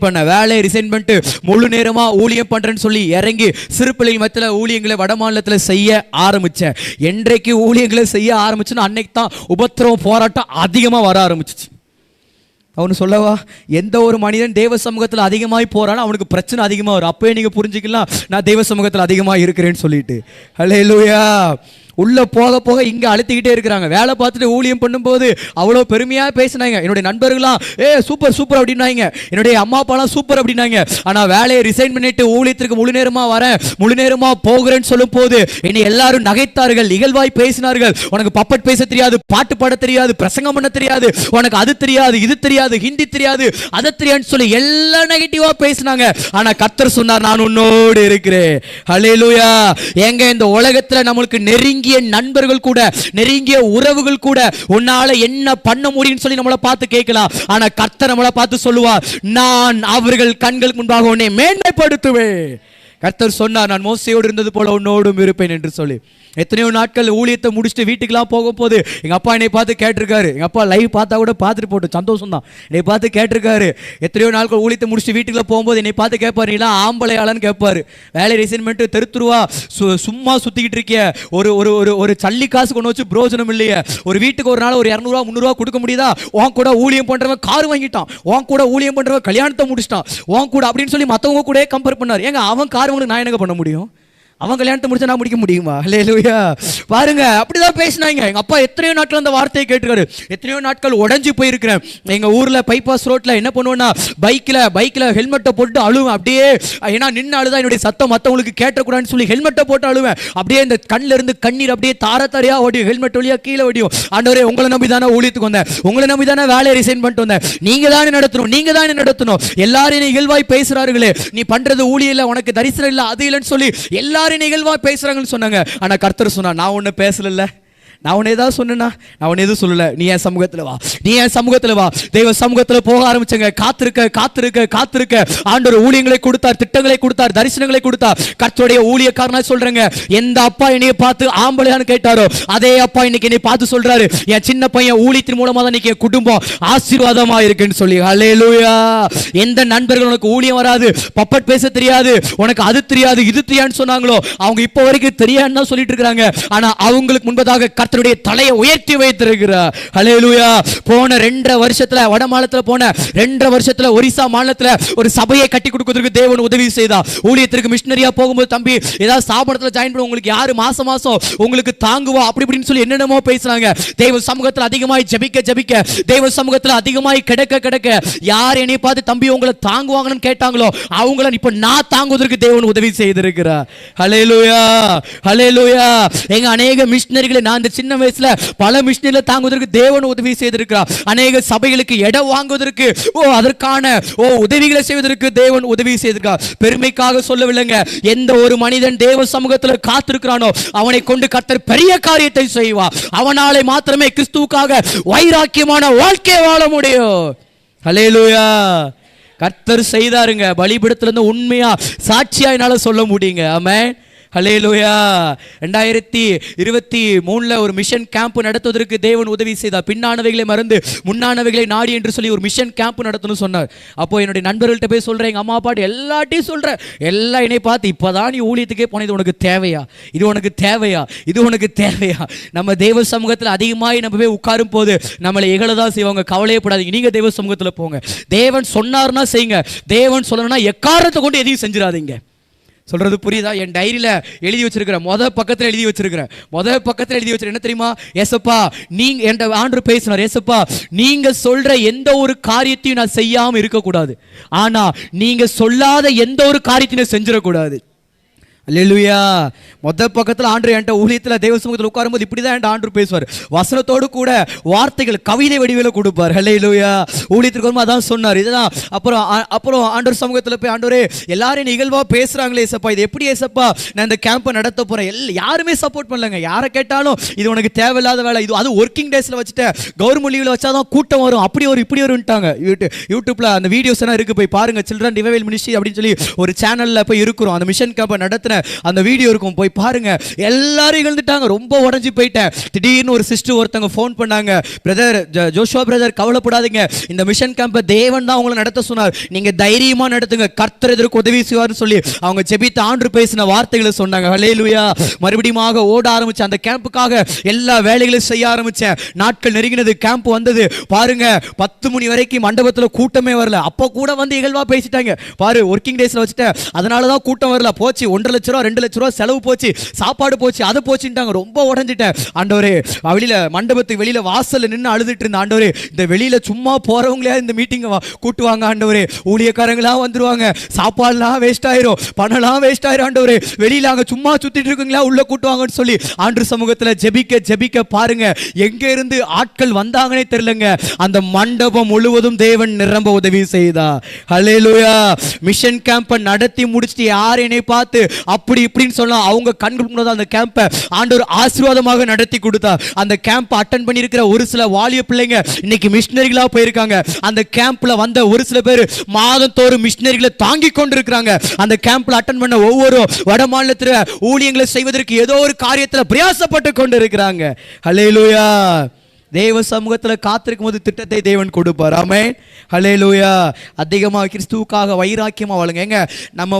பண்ணிட்டு முழு நேரமா ஊழியம் பண்றேன்னு சொல்லி இறங்கி சிறு பிள்ளைகள் மத்தியில் ஊழியங்களை வட மாநிலத்தில் செய்ய ஆரம்பிச்சேன். என்றைக்கு ஊழியங்களை செய்ய ஆரம்பிச்சுன்னா அன்னைக்கு தான் உபத்திரவம், போராட்டம் அதிகமாக வர ஆரம்பிச்சிச்சு. அவனு சொல்லவா, எந்த ஒரு மனிதன் தேவ சமூகத்தில் அதிகமாகி போறானோ அவனுக்கு பிரச்சனை அதிகமாக வரும். அப்பவே நீங்க புரிஞ்சுக்கலாம் நான் தேவ சமூகத்தில் அதிகமாக இருக்கிறேன்னு சொல்லிட்டு. ஹல்லேலூயா. உள்ள போக போக இங்க அழுத்திக்கிட்டே இருக்கிறாங்க. வேலை பார்த்துட்டு ஊழியம் பண்ணும்போது அவ்வளோ பெருமையா பேசினாங்க. என்னுடைய நண்பர்கள்லாம் சூப்பர் சூப்பர் அப்படின்னாங்க, என்னுடைய அம்மா அப்பாலாம் சூப்பர் அப்படின்னாங்க. ஆனா வேலையை ரிசைன் பண்ணிட்டு ஊழியத்திற்கு முழு நேரமா வரேன், முழு நேரமா போகிறேன்னு சொல்லும் போது என்னை எல்லாரும் நகைத்தார்கள், இகழ்வாய் பேசினார்கள். உனக்கு பப்பட் பேச தெரியாது, பாட்டு பாட தெரியாது, பிரசங்கம் பண்ண தெரியாது, உனக்கு அது தெரியாது, இது தெரியாது, ஹிந்தி தெரியாது, அதை தெரியாதுன்னு சொல்லி எல்லாம் நெகட்டிவா பேசினாங்க. ஆனா கர்த்தர் சொன்னார், நான் உன்னோடு இருக்கிறேன். ஹல்லேலூயா. எங்க இந்த உலகத்துல நம்மளுக்கு நெருங்கிய நண்பர்கள் கூட, நெருங்கிய உறவுகள் கூட உன்னால என்ன பண்ண முடியும்னு சொல்லி நம்மளை பார்த்து கேட்கலாம். ஆனா கர்த்தர் நம்மளை பார்த்து சொல்லுவார், நான் அவர்கள் கண்களுக்கு முன்பாக உன்னை மேன்மைப்படுத்துவேன். கர்த்தர் சொன்னார், நான் மோசேயோடு இருந்தது போல உன்னோடும் இருப்பேன் என்று சொல்லி. எத்தனையோ நாட்கள் ஊழியத்தை முடிச்சுட்டு வீட்டுக்கெல்லாம் போகும்போது எங்க அப்பா என்னை பார்த்து கேட்டிருக்காரு. எங்க அப்பா லைவ் பார்த்தா கூட பார்த்துட்டு போட்டு சந்தோஷம் தான். என்னை பார்த்து கேட்டிருக்காரு. எத்தனையோ நாட்கள் ஊழியத்தை முடிச்சுட்டு வீட்டுக்குள்ள போகும்போது என்னை பார்த்து கேட்பாரு, நீ எல்லாம் ஆம்பளையாளன்னு கேட்பாரு. வேலை ரிசைன்மெண்ட் தெருத்துருவா சும்மா சுத்திக்கிட்டு இருக்கிய, ஒரு ஒரு ஒரு சல்லி காசு கொண்டு வச்சு பிரோஜனம் இல்லையே. ஒரு வீட்டுக்கு ஒரு நாள் ஒரு 200 ரூபா 300 ரூபா கொடுக்க முடியுதா? உன் கூட ஊழியம் பண்றவன் கார் வாங்கிட்டான், உன் கூட ஊழியம் பண்றவன் கல்யாணத்தை முடிச்சிட்டான், உன் கூட அப்படின்னு சொல்லி மற்றவங்க கூட கம்பேர் பண்ணார். ஏங்க அவன் கார் வாங்க நான் என்ன பண்ண முடியும்? அவன் கல்யாணத்தை முடிச்சா நான் முடிக்க முடியுமா? ஹல்லேலூயா. பாருங்க, அப்படிதான் பேசினாங்க. எங்க அப்பா எத்தனையோ நாட்கள் அந்த வார்த்தையை கேட்டிருக்காரு. எத்தனையோ நாட்கள் உடஞ்சி போயிருக்கிறேன். எங்க ஊர்ல பைபாஸ் ரோட்ல என்ன பண்ணுவேன்னா, பைக்ல ஹெல்மெட்டை போட்டு அழுவேன். அப்படியே ஏன்னா நின்று அழுதா என்னுடைய சத்தம் மற்றவங்களுக்கு கேட்டக்கூடாதுன்னு சொல்லி ஹெல்மெட்டை போட்டு அழுவேன். அப்படியே இந்த கண்ணில இருந்து கண்ணீர் அப்படியே தாரையா ஓடியும், ஹெல்மெட் வழியா கீழே ஓடியும். ஆண்டவரே, உங்களை நம்பி தானே ஊழியத்துக்கு வந்தேன், உங்களை நம்பி தானே வேலையை ரிசைன் பண்ணிட்டு வந்தேன், நீங்க தானே நடத்தணும். எல்லாரும் இகழ்வாய் பேசுறார்களே, நீ பண்றது ஊழியம் இல்ல, உனக்கு தரிசனம் இல்ல, அது இல்லைன்னு சொல்லி எல்லாரும் நிகழ்வா பேசுறாங்கன்னு சொன்னாங்க. ஆனா கர்த்தர் சொன்னா, நான் ஒண்ணு பேசல, நான் உன்னை ஏதாவது சொன்னா, நான் உன்னை எதுவும் சொல்லல, நீ என் சமூகத்துல வா, நீ என் சமூகத்துல வா. தெய்வ சமூகத்துல போக ஆரம்பிச்சங்க. காத்திருக்க ஆண்டவர் ஊழியங்களை கொடுத்தார், திட்டங்களை கொடுத்தார், தரிசனங்களை கொடுத்தார். கர்த்தருடைய ஊழியக்காரனா சொல்றேங்க, எந்த அப்பா என்னைய பார்த்து ஆம்பளையான்னு கேட்டாரோ அதே அப்பா இன்னைக்கு என்னை பார்த்து சொல்றாரு, என் சின்ன பையன் ஊழியத்தின் மூலமா தான் இன்னைக்கு குடும்பம் ஆசீர்வாதமா இருக்குன்னு சொல்லி. ஹல்லேலூயா. எந்த நண்பர்கள் உனக்கு ஊழியம் வராது, பப்பட் பேச தெரியாது, உனக்கு அது தெரியாது, இது தெரியாதுன்னு சொன்னாங்களோ அவங்க இப்ப வரைக்கும் தெரியாதுன்னு தான் சொல்லிட்டு இருக்காங்க. ஆனா அவங்களுக்கு முன்பதாக கர்த்தருடைய தலையை உயர்த்தி வைத்திருக்கிறார். ஹல்லேலூயா. போன 2.5 வருஷத்துல வடமாநிலத்துல போன 2.5 வருஷத்துல ஒரிசா மாநிலத்துல ஒரு சபையை கட்டி கொடுக்கிறதுக்கு தேவன் உதவி செய்தார். ஊழியத்திற்கு மிஷனரியா போகும்போது, தம்பி ஏதாவது ஸ்தாபனத்துல ஜாயின் பண்ண, உங்களுக்கு யாரு மாசம் உங்களுக்கு தாங்குவா அப்படி இப்படின்னு சொல்லி என்னென்னமோ பேசுறாங்க. தேவ சமூகத்துல அதிகமாய் ஜெபிக்க, தேவ சமூகத்துல அதிகமாய் கிடக்க யார் என்னை பார்த்து தம்பி உங்களை தாங்குவாங்கன்னு கேட்டாங்களோ அவங்கள இப்ப நான் தாங்குவதற்கு தேவன் உதவி செய்திருக்கிறார். ஹல்லேலூயா. எங்க அநேக மிஷனரிகளை நான் சின்ன வயசுல பல மிஷனரிகளை தாங்குவதற்கு தேவன் உதவி செய்திருக்கிறார். அநேக சபைகளுக்கு இடம் வாங்குவதற்கு அதற்கான உதவிகளை செய்வதற்கு தேவன் உதவி செய்திருக்கிறார். பெருமைக்காக சொல்லவில்லைங்க. எந்த ஒரு மனிதன் தேவ சமூகத்தில் காத்திருக்கிறானோ அவனை கொண்டு கர்த்தர் பெரிய காரியத்தை செய்வார். அவனாலே மாத்திரமே கிறிஸ்துவுக்காக வைராக்கியமான வாழ்க்கை வாழ முடியும். ஹல்லேலூயா. கர்த்தர் செய்தாருங்க. பலிபீடத்துல இருந்து உண்மையா சாட்சியா என்னால சொல்ல முடியுங்க. ஆமென். ஹல்லேலூயா. 2023 ஒரு மிஷன் கேம்ப் நடத்துவதற்கு தேவன் உதவி செய்தார். பின்னானவைகளை மறந்து முன்னானவைகளை நாடி என்று சொல்லி ஒரு மிஷன் கேம்ப் நடத்தணும் சொன்னார். அப்போ என்னுடைய நண்பர்கள்ட்ட போய் சொல்றேன், எங்க அம்மா அப்பாட்டு எல்லாட்டையும் சொல்றேன், எல்லாம் என்னை பார்த்து இப்பதான் நீ ஊழியத்துக்கே போன, இது உனக்கு தேவையா, இது உனக்கு தேவையா, இது உனக்கு தேவையா? நம்ம தேவ சமூகத்தில் அதிகமாகி நம்ம போய் உட்காரும் போது நம்மளை இகழதான் செய்வாங்க. கவலையப்படாதீங்க, நீங்க தேவ சமூகத்தில் போங்க. தேவன் சொன்னார்னா செய்யுங்க. தேவன் சொல்லணும்னா எக்காரணத்தை கொண்டு எதையும் செஞ்சிடாதீங்க. சொல்றது புரியுதா? என் டைரியில எழுதி வச்சிருக்கிறேன், முதல் பக்கத்தில் எழுதி வச்சிருக்கிறேன் என்ன தெரியுமா? ஏசப்பா நீங்க என்ற ஆண்டவர் பேசினார், ஏசப்பா நீங்க சொல்ற எந்த ஒரு காரியத்தையும் நான் செய்யாம இருக்கக்கூடாது, ஆனா நீங்க சொல்லாத எந்த ஒரு காரியத்தையும் நான் செஞ்சிடக்கூடாது. அல்லேலூயா. முதல் பக்கத்தில் ஆண்டவர் என்கிட்ட ஊழியத்தில் தேவ சமூகத்தில் உட்காரும்போது இப்படிதான் என்கிட்ட ஆண்டவர் பேசுவார். வசனத்தோடு கூட வார்த்தைகள் கவிதை வடிவில் கொடுப்பார். அல்லேலூயா. ஊழியத்திற்கு வரும்போது அதான் சொன்னார். இதுதான் அப்புறம் ஆண்டவர் சமூகத்தில் போய், ஆண்டவரே எல்லாரும் நிகழ்வா பேசுறாங்களே ஏசப்பா, இது எப்படி ஏசப்பா நான் இந்த கேம்பை நடத்த போறேன்? யாருமே சப்போர்ட் பண்ணலங்க. யாரை கேட்டாலும் இது உனக்கு தேவையில்லாத வேலை, இது அது ஒர்க்கிங் டேஸ்ல வச்சுட்டு கவர்மெண்ட் லீவ்ல வச்சாதான் கூட்டம் வரும், அப்படி ஒரு இப்படி வரும்ட்டாங்க. யூடியூப்ல அந்த வீடியோஸ் எல்லாம் இருக்கு, போய் பாருங்க. சில்ட்ரன் ரிவைவல் மினிஸ்ட்ரி அப்படின்னு சொல்லி ஒரு சேனல்ல போய் இருக்கிறோம். அந்த மிஷன் கேம்பை நடத்தின அந்த வீடியோ இருக்கும், போய் பாருங்க. எல்லாரும் இழந்துட்டாங்க, ரொம்ப உடஞ்சி போயிட்டேன். திடீர்னு ஒரு சிஸ்டர் ஒருத்தங்க ஃபோன் பண்ணாங்க, பிரதர் ஜோஷுவா பிரதர் கவலைப்படாதீங்க, இந்த மிஷன் கேம்பை தேவன் தான் உங்களை நடத்த சொன்னார், நீங்க தைரியமா நடத்துங்க, கர்த்தர் இதற்கு உதவி செய்வார்னு சொல்லி அவங்க ஜெபித்து ஆண்டவர் பேசின வார்த்தைகளை சொன்னாங்க. ஹல்லேலூயா. மறுபடியும் ஓட ஆரம்பிச்சேன். அந்த கேம்புக்காக எல்லா வேலைகளையும் செய்ய ஆரம்பிச்சேன். நாட்கள் நெருங்கினது, கேம்ப் வந்தது. பாருங்க 10 மணி வரைக்கும் மண்டபத்தில் கூட்டமே வரல. அப்போ கூட வந்து இகழ்வா பேசிட்டாங்க. பாரு ஒர்க்கிங் டேஸ்ல வச்சுட்டேன், அதனாலதான் கூட்டம் வரல. போச்சு 1.5 லட்சம் ரூபா 2 லட்சம் ரூபா செலவு போச்சு, சாப்பாடு போச்சு, அது போச்சுட்டாங்க. ரொம்ப உடஞ்சிட்டேன். ஆண்டவரே வெளியில மண்டபத்துக்கு வெளியில வாசல்ல நின்று அழுதுட்டு இருந்த, ஆண்டவரே இந்த வெளியில சும்மா போறவங்களே இந்த மீட்டிங் கூட்டுவாங்க, ஆண்டவரே ஊழியக்காரங்களா வந்துருவாங்க, சாப்பாடுலாம் வேஸ்ட் ஆயிரும், பணம்லாம் வேஸ்ட் ஆயிரும், ஆண்டவரே வெளியில அங்க சும்மா சுத்திட்டு இருக்குங்களா உள்ள கூட்டுவாங்கன்னு சொல்லி ஆண்டவர் சமூகத்துல ஜெபிக்க பாருங்க, எங்க இருந்து ஆட்கள் வந்தாங்கன்னே தெரியலங்க. அந்த மண்டபம் முழுவதும் தேவன் நிரம்ப உதவி செய்தா. ஹல்லேலூயா. மிஷன் கேம்ப் நடத்தி முடிச்சிட்டு யார் என்னை பார்த்து அப்படி இப்படின்னு சொல்லலாம், அவங்க கண்கள் முன்னாடி அந்த கேம்பை ஆண்டவர் ஆசீர்வாதமாக நடத்தி கொடுத்தா. அந்த கேம்ப் அட்டெண்ட் பண்ணி இருக்கிற ஒரு சில வாலிய பிள்ளைங்க இன்னைக்கு மிஷனரிகளா போயிருக்காங்க. அந்த கேம்ப்ல வந்த ஒரு சில பேர் மாதந்தோறும் மிஷனரிகளை தாங்கி கொண்டிருக்கிறாங்க. அந்த கேம்ப்ல அட்டெண்ட் பண்ண ஒவ்வொரு வட மாநிலத்தில் ஊழியங்களை செய்வதற்கு ஏதோ ஒரு காரியத்தில் பிரயாசப்பட்டு கொண்டு இருக்கிறாங்க. ஹல்லேலூயா. தேவ சமூகத்தில் காத்திருக்கும் போது திட்டத்தை தேவன் கொடுப்பார். ஆமென். ஹல்லேலூயா. அதிகமாக கிறிஸ்துவுக்காக வைராக்கியமாக வாழுங்க. எங்க நம்ம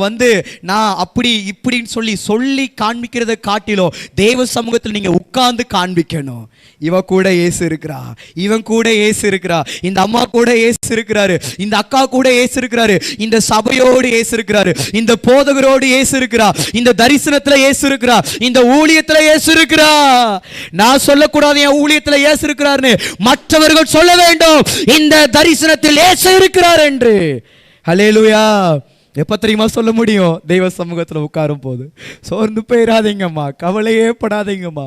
நான் அப்படி இப்படின்னு சொல்லி காண்பிக்கிறத காட்டிலும் தேவ சமூகத்தில் நீங்க உட்கார்ந்து காண்பிக்கணும். இவ கூட இயேசு இருக்கிறா, இவன் கூட இயேசு இருக்கிறா, இந்த அம்மா கூட இயேசு இருக்கிறாரு, இந்த அக்கா கூட இயேசு இருக்கிறாரு, இந்த சபையோடு இயேசு இருக்கிறாரு, இந்த போதகரோடு இயேசு இருக்கிறா, இந்த தரிசனத்துல இயேசு இருக்கிறா, இந்த ஊழியத்துல இயேசு இருக்கிறா. நான் சொல்லக்கூடாது என் ஊழியத்துல இயேசு இருக்கிறார், மற்றவர்கள் சொல்ல வேண்டும் இந்த தரிசனத்தில் இயேசு இருக்கிறார் என்று. ஹல்லேலூயா. எப்ப தெரியுமா சொல்ல முடியும்? தெய்வ சமூகத்தில் உட்காரும் போது. சோர்ந்து போயிடாதீங்கம்மா, கவலையே படாதீங்கம்மா.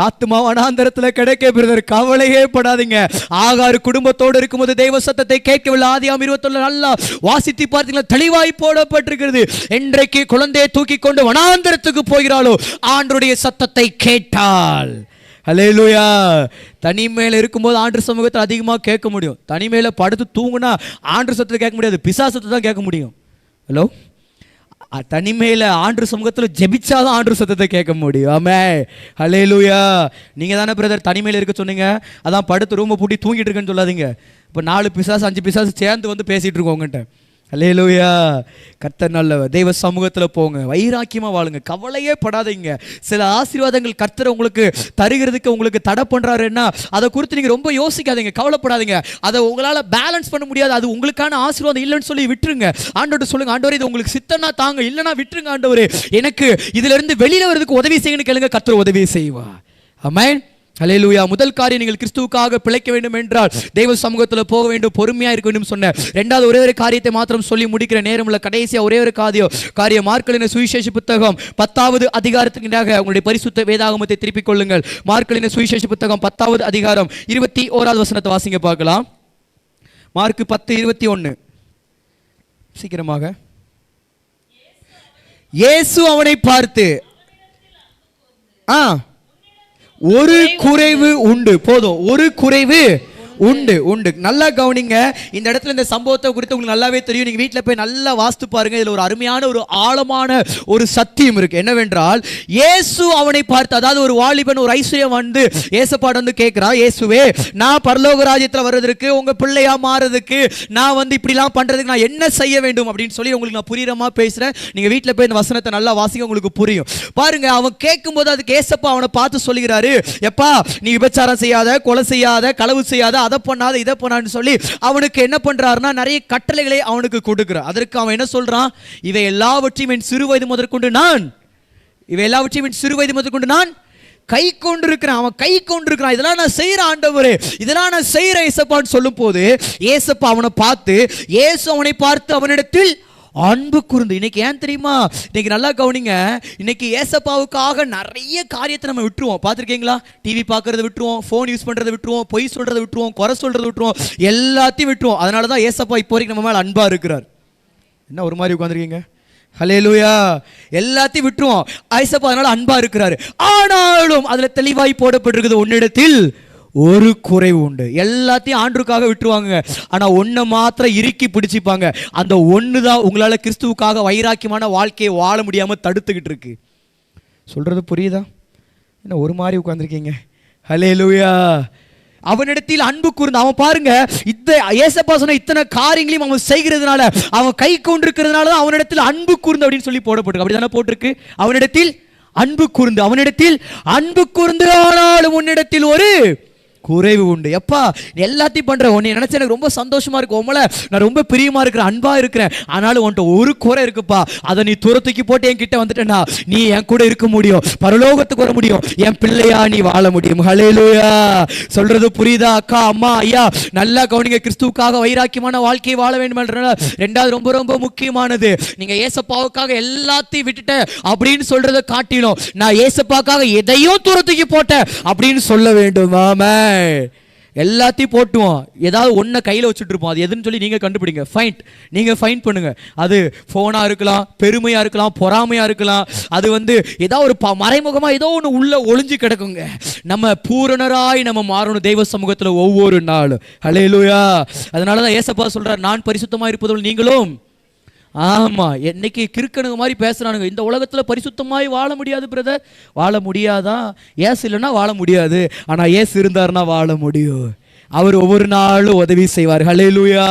ஆத்துமா வனாந்தரத்தில் கிடைக்க பிரதர், கவலையே படாதீங்க. ஆகார் குடும்பத்தோடு இருக்கும்போது தெய்வ சத்தத்தை கேட்கவில்லை. ஆதியாகமம் 21 நல்லா வாசித்து பார்த்தீங்களா, தெளிவாய் போடப்பட்டிருக்கிறது. என்றைக்கு குழந்தையை தூக்கி கொண்டு வனாந்தரத்துக்கு போகிறாளோ ஆண்டவருடைய சத்தத்தை கேட்டாள். ஹல்லேலூயா. தனிமையில் இருக்கும்போது ஆண்டவர் சமூகத்தில் அதிகமாக கேட்க முடியும். தனிமையில் படுத்து தூங்குனா ஆண்டவர் சத்தத்தை கேட்க முடியாது, பிசாசத்தை தான் கேட்க முடியும். ஹலோ. தனிமையில் ஆண்டவர் சமூகத்தில் ஜெபிச்சாதான் ஆண்டவர் சத்தத்தை கேட்க முடியும். ஆமென். ஹல்லேலூயா. நீங்கள் தானே பிரதர் தனிமையில் இருக்க சொன்னீங்க, அதான் படுத்து ரூமை பூட்டி தூங்கிட்டு இருக்கேன்னு சொல்லாதீங்க. இப்போ 4 பிசாசு 5 பிசாசு சேர்ந்து பேசிட்டு இருக்கோம் உங்கள்கிட்ட. அல்லேலூயா. கர்த்தர் நல்லவர். தெய்வ சமூகத்தில் போங்க, வைராக்கியமாக வாழுங்க, கவலையே படாதீங்க. சில ஆசீர்வாதங்கள் கர்த்தர் உங்களுக்கு தருகிறதுக்கு உங்களுக்கு தடை பண்ணுறாருன்னா அதை குறித்து நீங்கள் ரொம்ப யோசிக்காதீங்க, கவலைப்படாதீங்க. அதை உங்களால் பேலன்ஸ் பண்ண முடியாது, அது உங்களுக்கான ஆசீர்வாதம் இல்லைன்னு சொல்லி விட்டுருங்க. ஆண்டவர்கிட்ட சொல்லுங்க, ஆண்டவரே இது உங்களுக்கு சித்தனா தாங்க, இல்லைனா விட்டுருங்க. ஆண்டவரே எனக்கு இதுல இருந்து வெளியில வரதுக்கு உதவி செய்யுன்னு கேளுங்க, கர்த்தர் உதவி செய்வா. ஆமென். ஹல்லேலூயா. முதல் காரியம், நீங்கள் கிறிஸ்துவுக்காக பிழைக்க வேண்டும் என்றால் தெய்வ சமூகத்தில் போக வேண்டும், பொறுமையா இருக்க வேண்டும் சொன்னேன். ரெண்டாவது ஒரே ஒரு காரியத்தை மாத்திரம் சொல்லி முடிக்கிற நேரம் உள்ள, கடைசியா ஒரே ஒரு காரியம் மார்க்கலின சுவிசேஷ புத்தகம் 10வது அதிகாரத்துக்கு உங்களுடைய பரிசுத்த வேதாகமத்தை திருப்பிக் கொள்ளுங்கள். மார்க்கலின சுவிசேஷ புத்தகம் 10வது அதிகாரம் 21வது வசனத்தை வாசிங்க பார்க்கலாம். மார்க் 10:21. சீக்கிரமாக. இயேசு அவனை பார்த்து, ஒரு குறைவு உண்டு, போதும், ஒரு குறைவு உண்டு உண்டு. நல்லா கவனிங்க. இந்த இடத்துல இந்த சம்பவத்தை குறித்து உங்களுக்கு நல்லாவே தெரியும். நீங்க வீட்டில் போய் நல்லா வாஸ்து பாருங்க. இதுல ஒரு அருமையான ஒரு ஆழமான ஒரு சத்தியம் இருக்கு. என்னவென்றால், இயேசு அவனை பார்த்து, அதாவது ஒரு வாலிபன், ஒரு ஐஸ்வர்யம் வந்து ஏசப்பாடு வந்து கேட்கிறான், இயேசுவே, நான் பரலோக ராஜ்யத்தில் வர்றதுக்கு, உங்க பிள்ளையா மாறதுக்கு, நான் வந்து இப்படிலாம் பண்றதுக்கு நான் என்ன செய்ய வேண்டும் அப்படின்னு சொல்லி உங்களுக்கு நான் புரியுறமா பேசுறேன். நீங்க வீட்டில் போய் இந்த வசனத்தை நல்லா வாசிக்க, உங்களுக்கு புரியும். பாருங்க, அவன் கேட்கும் போது அதுக்கு ஏசப்பா அவனை பார்த்து சொல்லுகிறாரு, எப்பா, நீ விபச்சாரம் செய்யாத, கொலை செய்யாத, களவு செய்யாத, அதை பண்ணாத, இதை பண்ணான்னு சொல்லி அவனுக்கு என்ன பண்றாருன்னா நிறைய கட்டளைகளை அவனுக்கு கொடுக்கிறார். அதற்கு அவன் என்ன சொல்றான், இவை எல்லாவற்றையும் என் சிறு வயது முதற்கொண்டு நான் கை கொண்டிருக்கிறேன். அவன் கை கொண்டிருக்கிறான். இதெல்லாம் நான் செய்யற ஆண்டவரே, இதெல்லாம் நான் செய்யற ஏசப்பான்னு சொல்லும் போது ஏசப்பா அவனை பார்த்து, இயேசு அவனை பார்த்து அவனிடத்தில் அன்பு கூர்ந்து. இன்னைக்கு ஏன் தெரியுமா, இன்னைக்கு நல்லா கவனிங்க, இன்னைக்கு ஏசப்பாவுக்காக நிறைய காரியத்தை நம்ம விட்டுருவோம். பார்த்துருக்கீங்களா? டிவி பார்க்கறத விட்டுருவோம், ஃபோன் யூஸ் பண்றதை விட்டுருவோம், பொய் சொல்றதை விட்டுருவோம், குறை சொல்றதை விட்டுருவோம், எல்லாத்தையும் விட்டுருவோம். அதனால தான் ஏசப்பா இப்போ வரைக்கும் நம்ம மேல அன்பா இருக்கிறார். என்ன ஒரு மாதிரி உட்காந்துருக்கீங்க? ஹல்லேலூயா. எல்லாத்தையும் விட்டுருவோம், ஏசப்பா அதனால அன்பா இருக்கிறாரு. ஆனாலும் அதுல தெளிவாய் போடப்பட்டிருக்குது, உன்னிடத்தில் ஒரு குறைவு உண்டு. எல்லாத்தையும் ஆண்டருக்காக விட்டுருவாங்க, ஆனா ஒன்ன மாத்திரம் இறுக்கி பிடிச்சிப்பாங்க. அந்த ஒண்ணுதான் உங்களால கிறிஸ்துவுக்காக வைராக்கியமான வாழ்க்கையை வாழ முடியாம தடுத்துக்கிட்டு இருக்கு. சொல்றது புரியுதா? என்ன ஒரு மாதிரி உட்கார்ந்துருக்கீங்க? ஹல்லேலூயா. அவனிடத்தில் அன்பு கூர்ந்து, அவன் பாருங்க, ஏசப்பா சொன்ன இத்தனை காரியங்களையும் அவன் செய்கிறதுனால, அவன் கை கொண்டிருக்கிறதுனால தான் அவனிடத்தில் அன்பு கூர்ந்து அப்படின்னு சொல்லி போடப்பட்டிருக்கு. அப்படிதானே போட்டிருக்கு? அவனிடத்தில் அன்பு கூர்ந்து, ஆனாலும் உன்னிடத்தில் ஒரு குறைவு உண்டு. எப்பா, எல்லாத்தையும் பண்ற, உன்னை நினைச்ச எனக்கு ரொம்ப சந்தோஷமா இருக்கு, உம்மள நான் ரொம்ப பிரியமா இருக்கிறேன், அன்பா இருக்கிறேன், ஆனாலும் உன்கிட்ட ஒரு குறை இருக்குப்பா, அதை நீ தூரத்துக்கு போட்டு என் கிட்ட வந்துட்டேன்னா நீ என் கூட இருக்க முடியும், பரலோகத்துக்கு வர முடியும், என் பிள்ளையா நீ வாழ முடியும். ஹல்லேலூயா. சொல்றது புரியுதா அக்கா, அம்மா, ஐயா? நல்லா கவனிங்க. கிறிஸ்துவுக்காக வைராக்கியமான வாழ்க்கையை வாழ வேண்டும் என்ற ரெண்டாவது ரொம்ப ரொம்ப முக்கியமானது, நீங்க ஏசப்பாவுக்காக எல்லாத்தையும் விட்டுட்டேன் அப்படின்னு சொல்றதை காட்டிலும், நான் ஏசப்பாக்காக எதையும் தூரத்துக்கு போட்டேன் அப்படின்னு சொல்ல வேண்டும். ஆமே. எல்லாத்தையும் போட்டுவோம், ஏதாவது ஒன்றை கையில் வச்சுட்டு இருப்போம். அது எதுன்னு சொல்லி நீங்க கண்டுபிடிங்க. நீங்க ஃபைண்ட் பண்ணுங்க. அது போனா இருக்கலாம், பெருமையா இருக்கலாம், பொறாமையா இருக்கலாம், அது வந்து ஏதாவது ஒரு மறைமுகமா ஏதோ ஒன்று உள்ள ஒளிஞ்சு கிடக்குங்க. நம்ம பூரணராய் நம்ம மாறணும் தெய்வ சமூகத்தில் ஒவ்வொரு நாளும். ஹல்லேலூயா. அதனாலதான் ஏசப்பா சொல்றார், நான் பரிசுத்தமா இருப்பதும் நீங்களும். ஆமா, என்னைக்கு கிறுக்கனுங்க மாதிரி பேசுறானுங்க. இந்த உலகத்துல பரிசுத்தமாய் வாழ முடியாது பிரதர். வாழ முடியாதா? ஏசு இல்லைன்னா வாழ முடியாது, ஆனா ஏசு இருந்தாருன்னா வாழ முடியும். அவர் ஒவ்வொரு நாளும் உதவி செய்வார். ஹல்லேலூயா.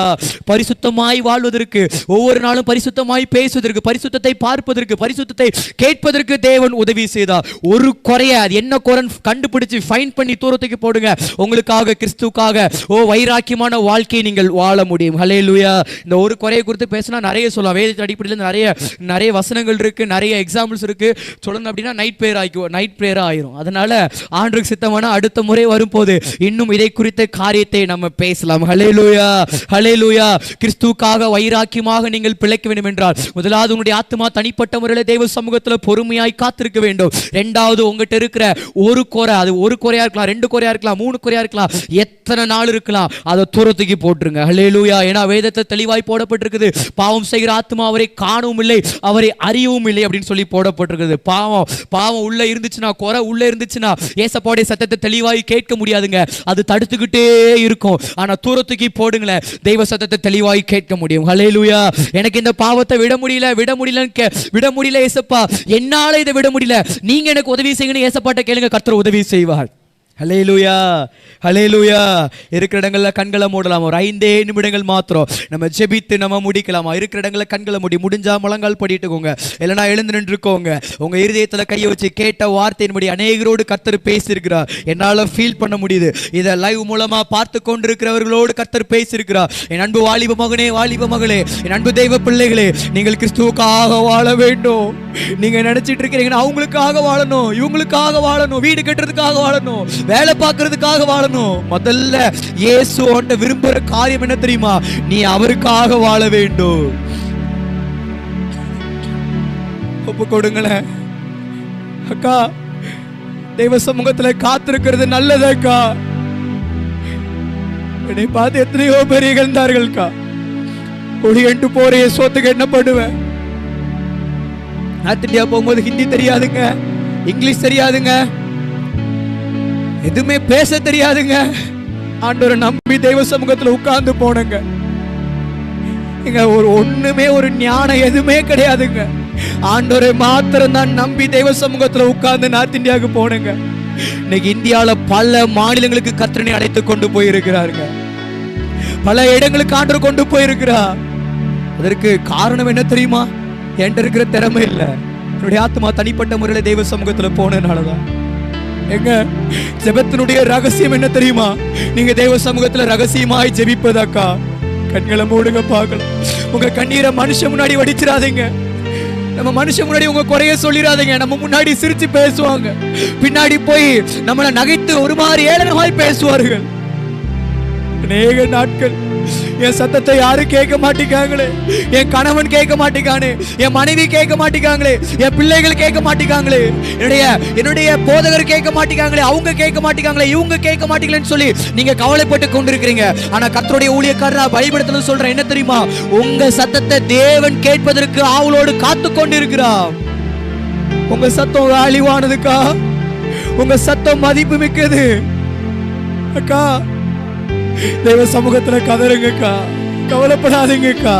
பரிசுத்தமாய் வாழ்வதற்கு, ஒவ்வொரு நாளும் பரிசுத்தமாய் பேசுவதற்கு, பரிசுத்தத்தை பார்ப்பதற்கு, பரிசுத்தத்தை கேட்பதற்கு தேவன் உதவி செய்தார். ஒரு குறைய, அது என்ன குறைன்னு கண்டுபிடிச்சு ஃபைன் பண்ணி தூரத்துக்கு போடுங்க. உங்களுக்காக, கிறிஸ்துவுக்காக வைராக்கியமான வாழ்க்கையை நீங்கள் வாழ முடியும். ஹல்லேலூயா. இந்த ஒரு குறையை குறித்து பேசினா நிறைய சொல்லலாம். வேதத்தின் அடிப்படையில் நிறைய வசனங்கள் இருக்கு, நிறைய எக்ஸாம்பிள்ஸ் இருக்கு. சொல்லணும் அப்படின்னா நைட் பிரேயர் ஆயிரும். அதனால ஆண்டவருக்கு சித்தமான அடுத்த முறை வரும்போது இன்னும் இதை குறித்த காரியத்தை நம்ம பேசலாம். ஹல்லேலூயா. ஹல்லேலூயா. கிறிஸ்துவுக்காக வைராக்கியமாக நீங்கள் பிழைக்க வேண்டும் என்றால், முதலாவது உங்களுடைய ஆத்துமா தனிப்பட்ட முறையில் தெய்வ சமூகத்தில் பொறுமையாய் காத்திருக்க வேண்டும். இரண்டாவது, உங்ககிட்ட இருக்கிற ஒரு குறை, அது ஒரு குறையா இருக்கலாம், 2 குறையா இருக்கலாம், 3 குறையா இருக்கலாம், எத்தனை நாள் இருக்கலாம், அதை தூரத்துக்கு போட்டுருங்க. ஹல்லேலூயா. ஏன்னா வேதத்தை தெளிவாய் போடப்பட்டிருக்குது, பாவம் செய்கிற ஆத்துமா அவரை காணவும் இல்லை, அவரை அறியவும் இல்லை அப்படின்னு சொல்லி போடப்பட்டிருக்குது. பாவம் உள்ள இருந்துச்சுன்னா, குறை உள்ள இருந்துச்சுன்னா ஏசப்பாவுடைய சத்தத்தை தெளிவாய் கேட்க முடியாதுங்க. அது தடுத்துக்கிட்டே இருக்கும். ஆனா தூரத்துக்கு போடுங்களேன், தெய்வ சத்தத்தை தெளிவாய் கேட்க முடியும். ஹல்லேலூயா. எனக்கு இந்த பாவத்தை விட முடியல ஏசப்பா, என்னால இதை விட முடியல, நீங்க எனக்கு உதவி செய்யுங்கன்னு ஏசப்பாட்ட கேளுங்க, கர்த்தர் உதவி செய்வார். ஹல்லேலூயா. ஹல்லேலூயா. இருக்கிற இடங்கள்ல கண்களை மூடலாம். ஒரு 5 நிமிடங்கள் மாத்திரம் நம்ம ஜெபித்து நம்ம முடிக்கலாமா? இருக்கிற இடங்கள்ல கண்களை முடிஞ்சா முழங்கால் படிட்டுக்கோங்க, இல்லைன்னா எழுந்து நின்றுக்கோங்க. உங்க இருதயத்துல கையை வச்சு கேட்ட வார்த்தையின்படி அநேகரோடு கர்த்தர் பேசியிருக்கிறார். என்னால ஃபீல் பண்ண முடியுது. இதை லைவ் மூலமா பார்த்து கொண்டிருக்கிறவர்களோடு கர்த்தர் பேசியிருக்கிறார். என் அன்பு வாலிப மகனே, வாலிப மகளே, என் அன்பு தெய்வ பிள்ளைகளே, நீங்கள் கிறிஸ்துவுக்காக வாழ வேண்டும். நீங்க நினைச்சிட்டு இருக்கிறீங்கன்னா அவங்களுக்காக வாழணும், இவங்களுக்காக வாழணும், வீடு கட்டுறதுக்காக வாழணும், வேலை பார்க்கறதுக்காக வாழணும். முதல்ல இயேசு உன்கிட்ட விரும்புற காரியம் என்ன தெரியுமா? நீ அவருக்காக வாழ வேண்டும். ஒப்பு கொடுங்களேன். அக்கா, தெய்வ சமூகத்துல காத்திருக்கிறது நல்லது அக்கா. என்னை பார்த்து எத்தனையோ பேர் இகழ்ந்தார்கள்க்கா. ஒளியண்டு போறே சோத்துக்கு என்ன பண்ணுவேன்? நார்த் இந்தியா போகும்போது ஹிந்தி தெரியாதுங்க, இங்கிலீஷ் தெரியாதுங்க, எதுவுமே பேச தெரியாதுங்க. ஆண்டவரை நம்பி தெய்வ சமூகத்துல உட்கார்ந்து போனங்க. இங்க ஒண்ணுமே ஒரு ஞானம் எதுவுமே கிடையாதுங்க. ஆண்டவரை மாத்திரம் தான் நம்பி தெய்வ சமூகத்துல உட்கார்ந்து நார்த் இந்தியாவுக்கு போனங்க. இன்னைக்கு இந்தியாவில பல மாநிலங்களுக்கு கர்த்தரை அழைத்து கொண்டு போயிருக்கிறாருங்க. பல இடங்களுக்கு ஆண்டவர் கொண்டு போயிருக்கிறார். அதற்கு காரணம் என்ன தெரியுமா? என்கிட்ட இருக்கிற திறமை இல்ல, என்னுடைய ஆத்மா தனிப்பட்ட முறையில தெய்வ சமூகத்துல போனதுனாலதான். எங்க ஜெபத்தினுடைய ரகசியம் என்ன தெரியுமா? நீங்க தெய்வ சமூகத்துல ரகசியமாய் ஜெபிப்பதாக்கா. கண்களை மூடுங்க பார்க்கலாம். உங்க கண்ணீரை மனுஷன் முன்னாடி வடிச்சிடாதீங்க. நம்ம மனுஷன் முன்னாடி உங்க குறைய சொல்லிடாதீங்க. நம்ம முன்னாடி சிரிச்சு பேசுவாங்க, பின்னாடி போய் நம்மளை நகைத்து ஒரு மாதிரி ஏளனமாய் பேசுவார்கள். அநேக நாட்கள் என் சத்தத்தை யாரும் கேட்க மாட்டேங்காங்களே, என் கணவன் கேட்க மாட்டேங்கானே, என் மனைவி கேட்க மாட்டேங்காங்களே, என் பிள்ளைகள் கேட்க மாட்டேங்காங்களே, என்னுடைய போதகர் கேட்க மாட்டேங்காங்களே, அவங்க கேட்க மாட்டேங்காங்களே, இவங்க கேட்க மாட்டேங்களேன்னு சொல்லி நீங்க கவலைப்பட்டு கொண்டிருக்கிறீங்க. ஆனா கர்த்தருடைய ஊழியக்காரரா பைபிளத்துல சொல்றேன் என்ன தெரியுமா? உங்க சத்தத்தை தேவன் கேட்பதற்கு ஆவலோடு காத்து கொண்டிருக்கிறார். உங்க சத்தம் வேல்யூவானதுக்கா. உங்க சத்தம் மதிப்பு மிக்கது அக்கா. தெய்வ சமூகத்துல கதறுங்கக்கா. கவலைப்படாதீங்கக்கா,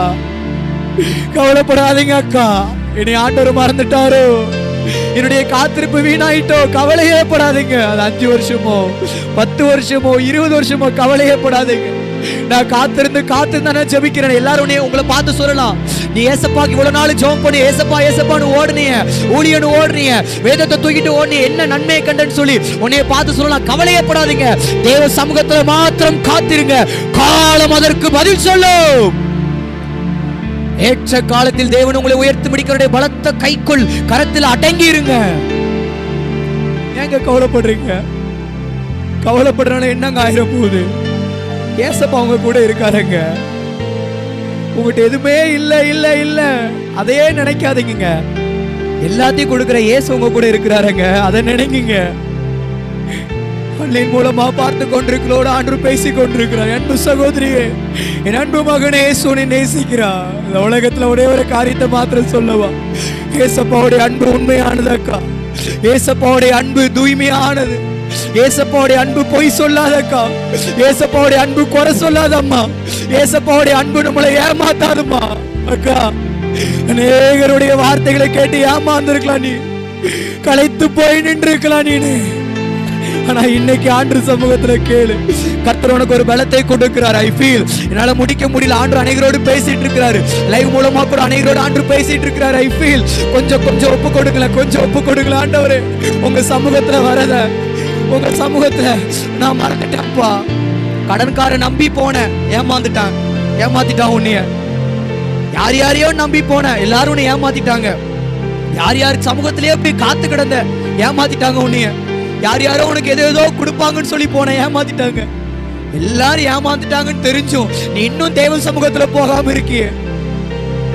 கவலைப்படாதீங்க அக்கா. என்னை ஆண்டவர் மறந்துட்டாரோ, என்னுடைய காத்திருப்பு வீணாயிட்டோ, கவலையே படாதீங்க. அது 5 வருஷமோ 10 வருஷமோ 20 வருஷமோ கவலையே படாதீங்க. நான் காத்திருந்து நான் ஜெபிக்கிறேன். எல்லாரும் உங்களை பார்த்து சொல்லலாம், நீ ஏசப்பாக்கு இவ்வளவு நாள் ஜெபம் பண்ணி ஏசப்பா ஏசப்பான்னு ஓடுனீங்க, ஊழியன்னு ஓடுனீங்க, வேதத்தை தூக்கிட்டு ஓடுனீங்க, என்ன நன்மையை கண்டன்னு சொல்லி உன்னைய பார்த்து சொல்லலாம். கவலையே படாதீங்க. தேவ சமூகத்துல மாத்திரம் காத்திருங்க, காலம் அதற்கு பதில் சொல்லும். ஏற்ற காலத்தில் தேவன் உங்களை உயர்த்தி முடிக்கிற பலத்த கைக்குள் கரத்தில் அடங்கி இருங்க. ஏங்க கவலைப்படுறீங்க? கவலைப்படுறனால என்னங்க ஆயிர போகுது? ஏசப்பா அவங்க கூட இருக்காருங்க. உங்ககிட்ட எதுவுமே இல்ல இல்ல இல்ல அதையே நினைக்காதீங்க. எல்லாத்தையும் கொடுக்கிற இயேசு உங்க கூட இருக்கிறாருங்க, அதை நினைங்க. ஆன்லைன் மூலமா பார்த்து கொண்டிருக்கிறோட ஆண்டவர் பேசிக் கொண்டிருக்கிறார். அன்பு சகோதரியே, என் அன்பு மகனே, இயேசுவை நேசிக்கிறார். இந்த உலகத்துல ஒரே ஒரு காரியத்தை மாத்திரம் சொல்லவா? ஏசப்பாவுடைய அன்பு உண்மையானதக்கா. ஏசப்பாவுடைய அன்பு தூய்மையானது. ஏசப்பாவுடைய அன்பு பொய் சொல்லாதக்கா. ஏசப்பாவுடைய அன்பு குறை சொல்லாதம்மா. ஏசப்பாவுடைய அன்பு நம்மளை ஏமாத்தாதுமா அக்கா. அநேகருடைய வார்த்தைகளை கேட்டு ஏமாந்திருக்கலாம், நீ களைத்து போய் நின்று இருக்கலாம் நீனு. ஆனா இன்னைக்கு ஆண்டவர் சமூகத்துல கேளு, கர்த்தர் உனக்கு ஒரு பலத்தை கொடுக்கிறார். ஐ ஃபீல் என்னால முடிக்க முடியல. ஆண்டவர் அநேகரோடு பேசிட்டு இருக்கிறாரு. லைவ் மூலமா கூட அநேகரோடு ஆண்டவர் பேசிட்டு இருக்கிறாரு. ஐ ஃபீல் கொஞ்சம் ஒப்பு கொடுக்கல, கொஞ்சம் ஒப்பு கொடுக்கல. ஆண்டவரே, உங்க சமூகத்துல வரத, உங்க சமூகத்துல நான் மறந்துட்டேன்ப்பா. கடன்காரன் நம்பி போனேன், ஏமாத்திட்டான் உன்னைய. யாரையோ நம்பி போன, எல்லாரும் உன்னை ஏமாத்திட்டாங்க. யார் சமூகத்திலேயே போய் காத்து கிடந்த, ஏமாத்திட்டாங்க உன்னைய. யாரோ உனக்கு ஏதோ கொடுப்பாங்கன்னு சொல்லி போன, ஏமாத்திட்டாங்க. எல்லாரும் ஏமாத்திட்டாங்கன்னு தெரிஞ்சும் நீ இன்னும் தேவ சமூகத்துல போகாம இருக்கிய.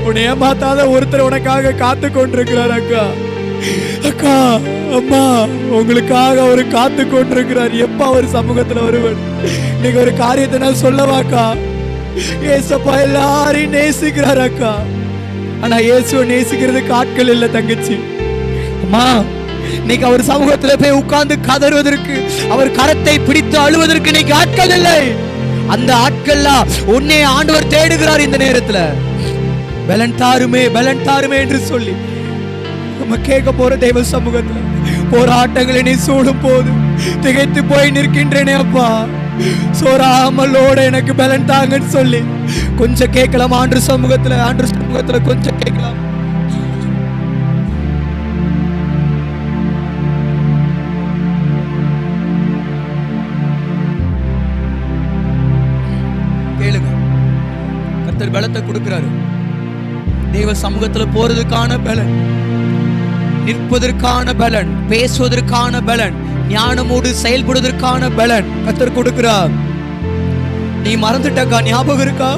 உன்னை ஏமாத்தாத ஒருத்தர் உனக்காக காத்து கொண்டிருக்கிறார் அக்கா. அக்கா, அம்மா, உங்களுக்காக அவரு காத்து கொண்டிருக்கிறார். எப்ப அவர் சமூகத்துல வருவார்? நீங்க ஒரு காரியத்தை நான் சொல்லவாக்கா. ஏசப்பா எல்லாரையும் நேசிக்கிறார் அக்கா. ஆனா இயேசுவை நேசிக்கிறதுக்கு ஆட்கள் இல்ல தங்கச்சி. அம்மா, இன்னைக்கு அவர் சமூகத்துல போய் உட்கார்ந்து கதறுவதற்கு, அவர் கரத்தை பிடித்து அழுவதற்கு இன்னைக்கு ஆட்கள் இல்லை. அந்த ஆட்கள்லாம் உன்னை ஆண்டவர் தேடுகிறார். இந்த நேரத்துல பலன் தாருமே என்று சொல்லி நம்ம கேட்க போற தெய்வ சமூகத்துல போராட்டங்களை நீ சூடும் போது திகைத்து போய் நிற்கின்றேனே அப்பா. சோறாமலோட எனக்கு பலன் தாங்கன்னு சொல்லி கொஞ்சம் கேட்கலாம். ஆண்டவர் சமூகத்துல கொஞ்சம் கேட்கலாம். கேளுங்க, கர்த்தர் பலத்தை கொடுக்கிறாரு. தேவ சமூகத்துல போறதுக்கான பலன், நிற்பதற்கான பலன், பேசுவதற்கான பலன், ஞானமோடு செயல்படுவதற்கான பலன் கர்த்தர் கொடுக்கிறார். நீ மறந்துட்டக்கா, ஞாபகம் இருக்கா?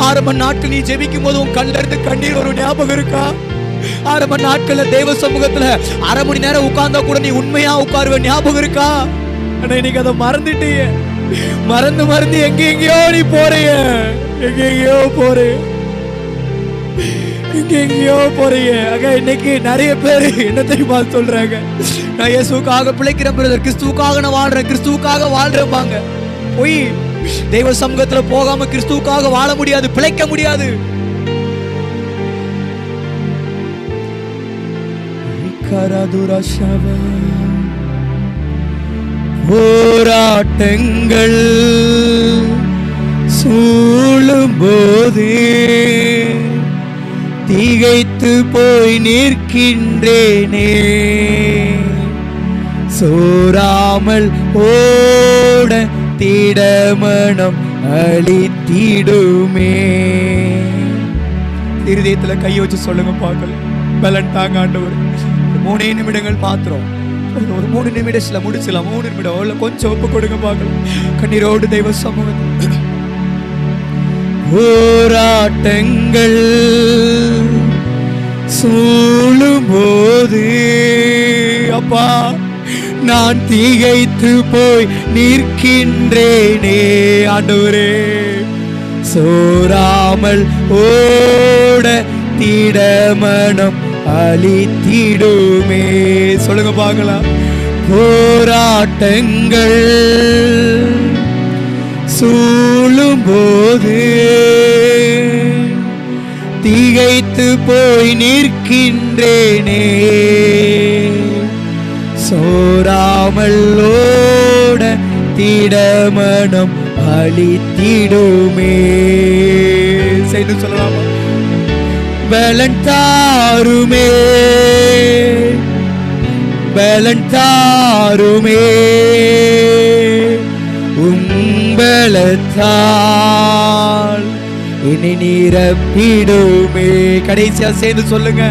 ஆரம்ப நாட்கள் நீ ஜெபிக்கும் போது உன் கண்ணில இருந்து கண்ணீர் ஒரு ஞாபகம் இருக்கா? ஆரம்ப நாட்கள்ல தேவ சமூகத்துல அரை மணி நேரம் உட்கார்ந்தா கூட நீ உண்மையா உட்காருவ, ஞாபகம் இருக்கா? ஆனா இன்னைக்கு அதை மறந்துட்டீங்க. மறந்து எங்கெங்கயோ நீ போறீங்க, எங்கெங்கயோ போறீங்க. இன்னைக்கு நிறைய பேர் என்ன தெரியுமா சொல்றாங்க? நான் இயேசுக்காக பிழைக்கிறேன் பிரதர், கிறிஸ்துவுக்காக நான் வாழ்றேன், கிறிஸ்துவுக்காக வாழ்றேன்பாங்க. போய் தெய்வ சமூகத்துல போகாம கிறிஸ்துவுக்காக வாழ முடியாது, பிழைக்க முடியாது. போராட்டங்கள் சூழும் போது திகைத்து போய் நிற்கின்றேனே, சோராமல் ஓட திடமனம் அளித்திடுமே. இருதயத்துல கையை வச்சு சொல்லுங்க பார்க்கலாம். பலன் தாங்க ஆண்டவர். 3 நிமிடங்கள் பாத்திரம், ஒரு 3 நிமிடத்துல முடிச்சலாம். 3 நிமிடம் கொஞ்சம் ஒப்பு கொடுங்க பார்க்கலாம். கண்ணீரோடு தெய்வ சமூகத்தில். போராட்டங்கள் சூழும் போது அப்பா நான் திகைத்து போய் நிற்கின்றேனே ஆண்டவரே, சோராமல் ஓட திடமனம் அளித்திடுமே. சொல்லுங்க பார்க்கலாம். போராட்டங்கள் சூழும் போது திகைத்து போய் நிற்கின்றேனே, சோராமல் ஓட திடமனம் அளித்திடுமே. செய்து சொல்லலாமா? பலன் தாருமே, பலன் தாருமே, உம்பலத்தால் என்னை நிரப்பிடுமே. கடைசியா சேர்ந்து சொல்லுங்க.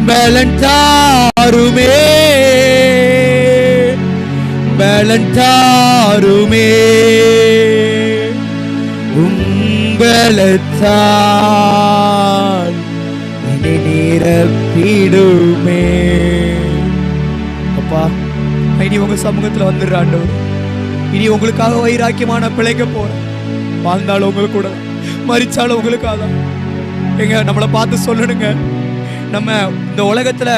பலன் தாருமே, பலன் தாருமே, உம்பலத்தால் என்னை நிரப்பிடுமே. அப்பா இனி உங்க சமூகத்துல வந்துடுறாண்டோ. இனி உங்களுக்காக வைராக்கியமான பிழைக்க போறேன். வாழ்ந்தாலும் உங்களுக்கு கூட, மரிச்சாலும் உங்களுக்காக தான். எங்க நம்மளை பார்த்து சொல்லணுங்க, நம்ம இந்த உலகத்துல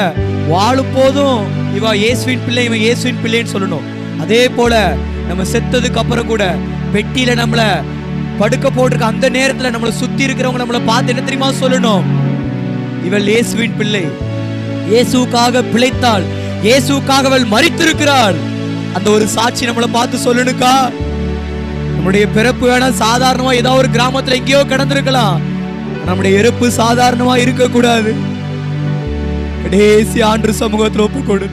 வாழும் போதும் இவன் இயேசுவின் பிள்ளை, இவன் இயேசுவின் பிள்ளைன்னு சொல்லணும். அதே போல நம்ம செத்ததுக்கு அப்புறம் கூட பெட்டியில நம்மள படுக்க போட்டிருக்க அந்த நேரத்துல நம்மளை சுத்தி இருக்கிறவங்க நம்மளை பார்த்து என்ன தெரியுமா சொல்லணும்? இவள் இயேசுவின் பிள்ளை, இயேசுக்காக பிழைத்தாள், இயேசுக்காக அவள் மரித்திருக்கிறாள். அந்த ஒரு சாட்சி நம்மளை பார்த்து சொல்லணுக்கா. நம்முடைய பிறப்பு வேணா சாதாரணமா ஏதாவது ஒரு கிராமத்துல எங்கேயோ கிடந்திருக்கலாம். நம்முடைய இறப்பு சாதாரணமா இருக்க கூடாது. கடைசி ஆண்டு சமூகத்துல ஒப்பு கொடு.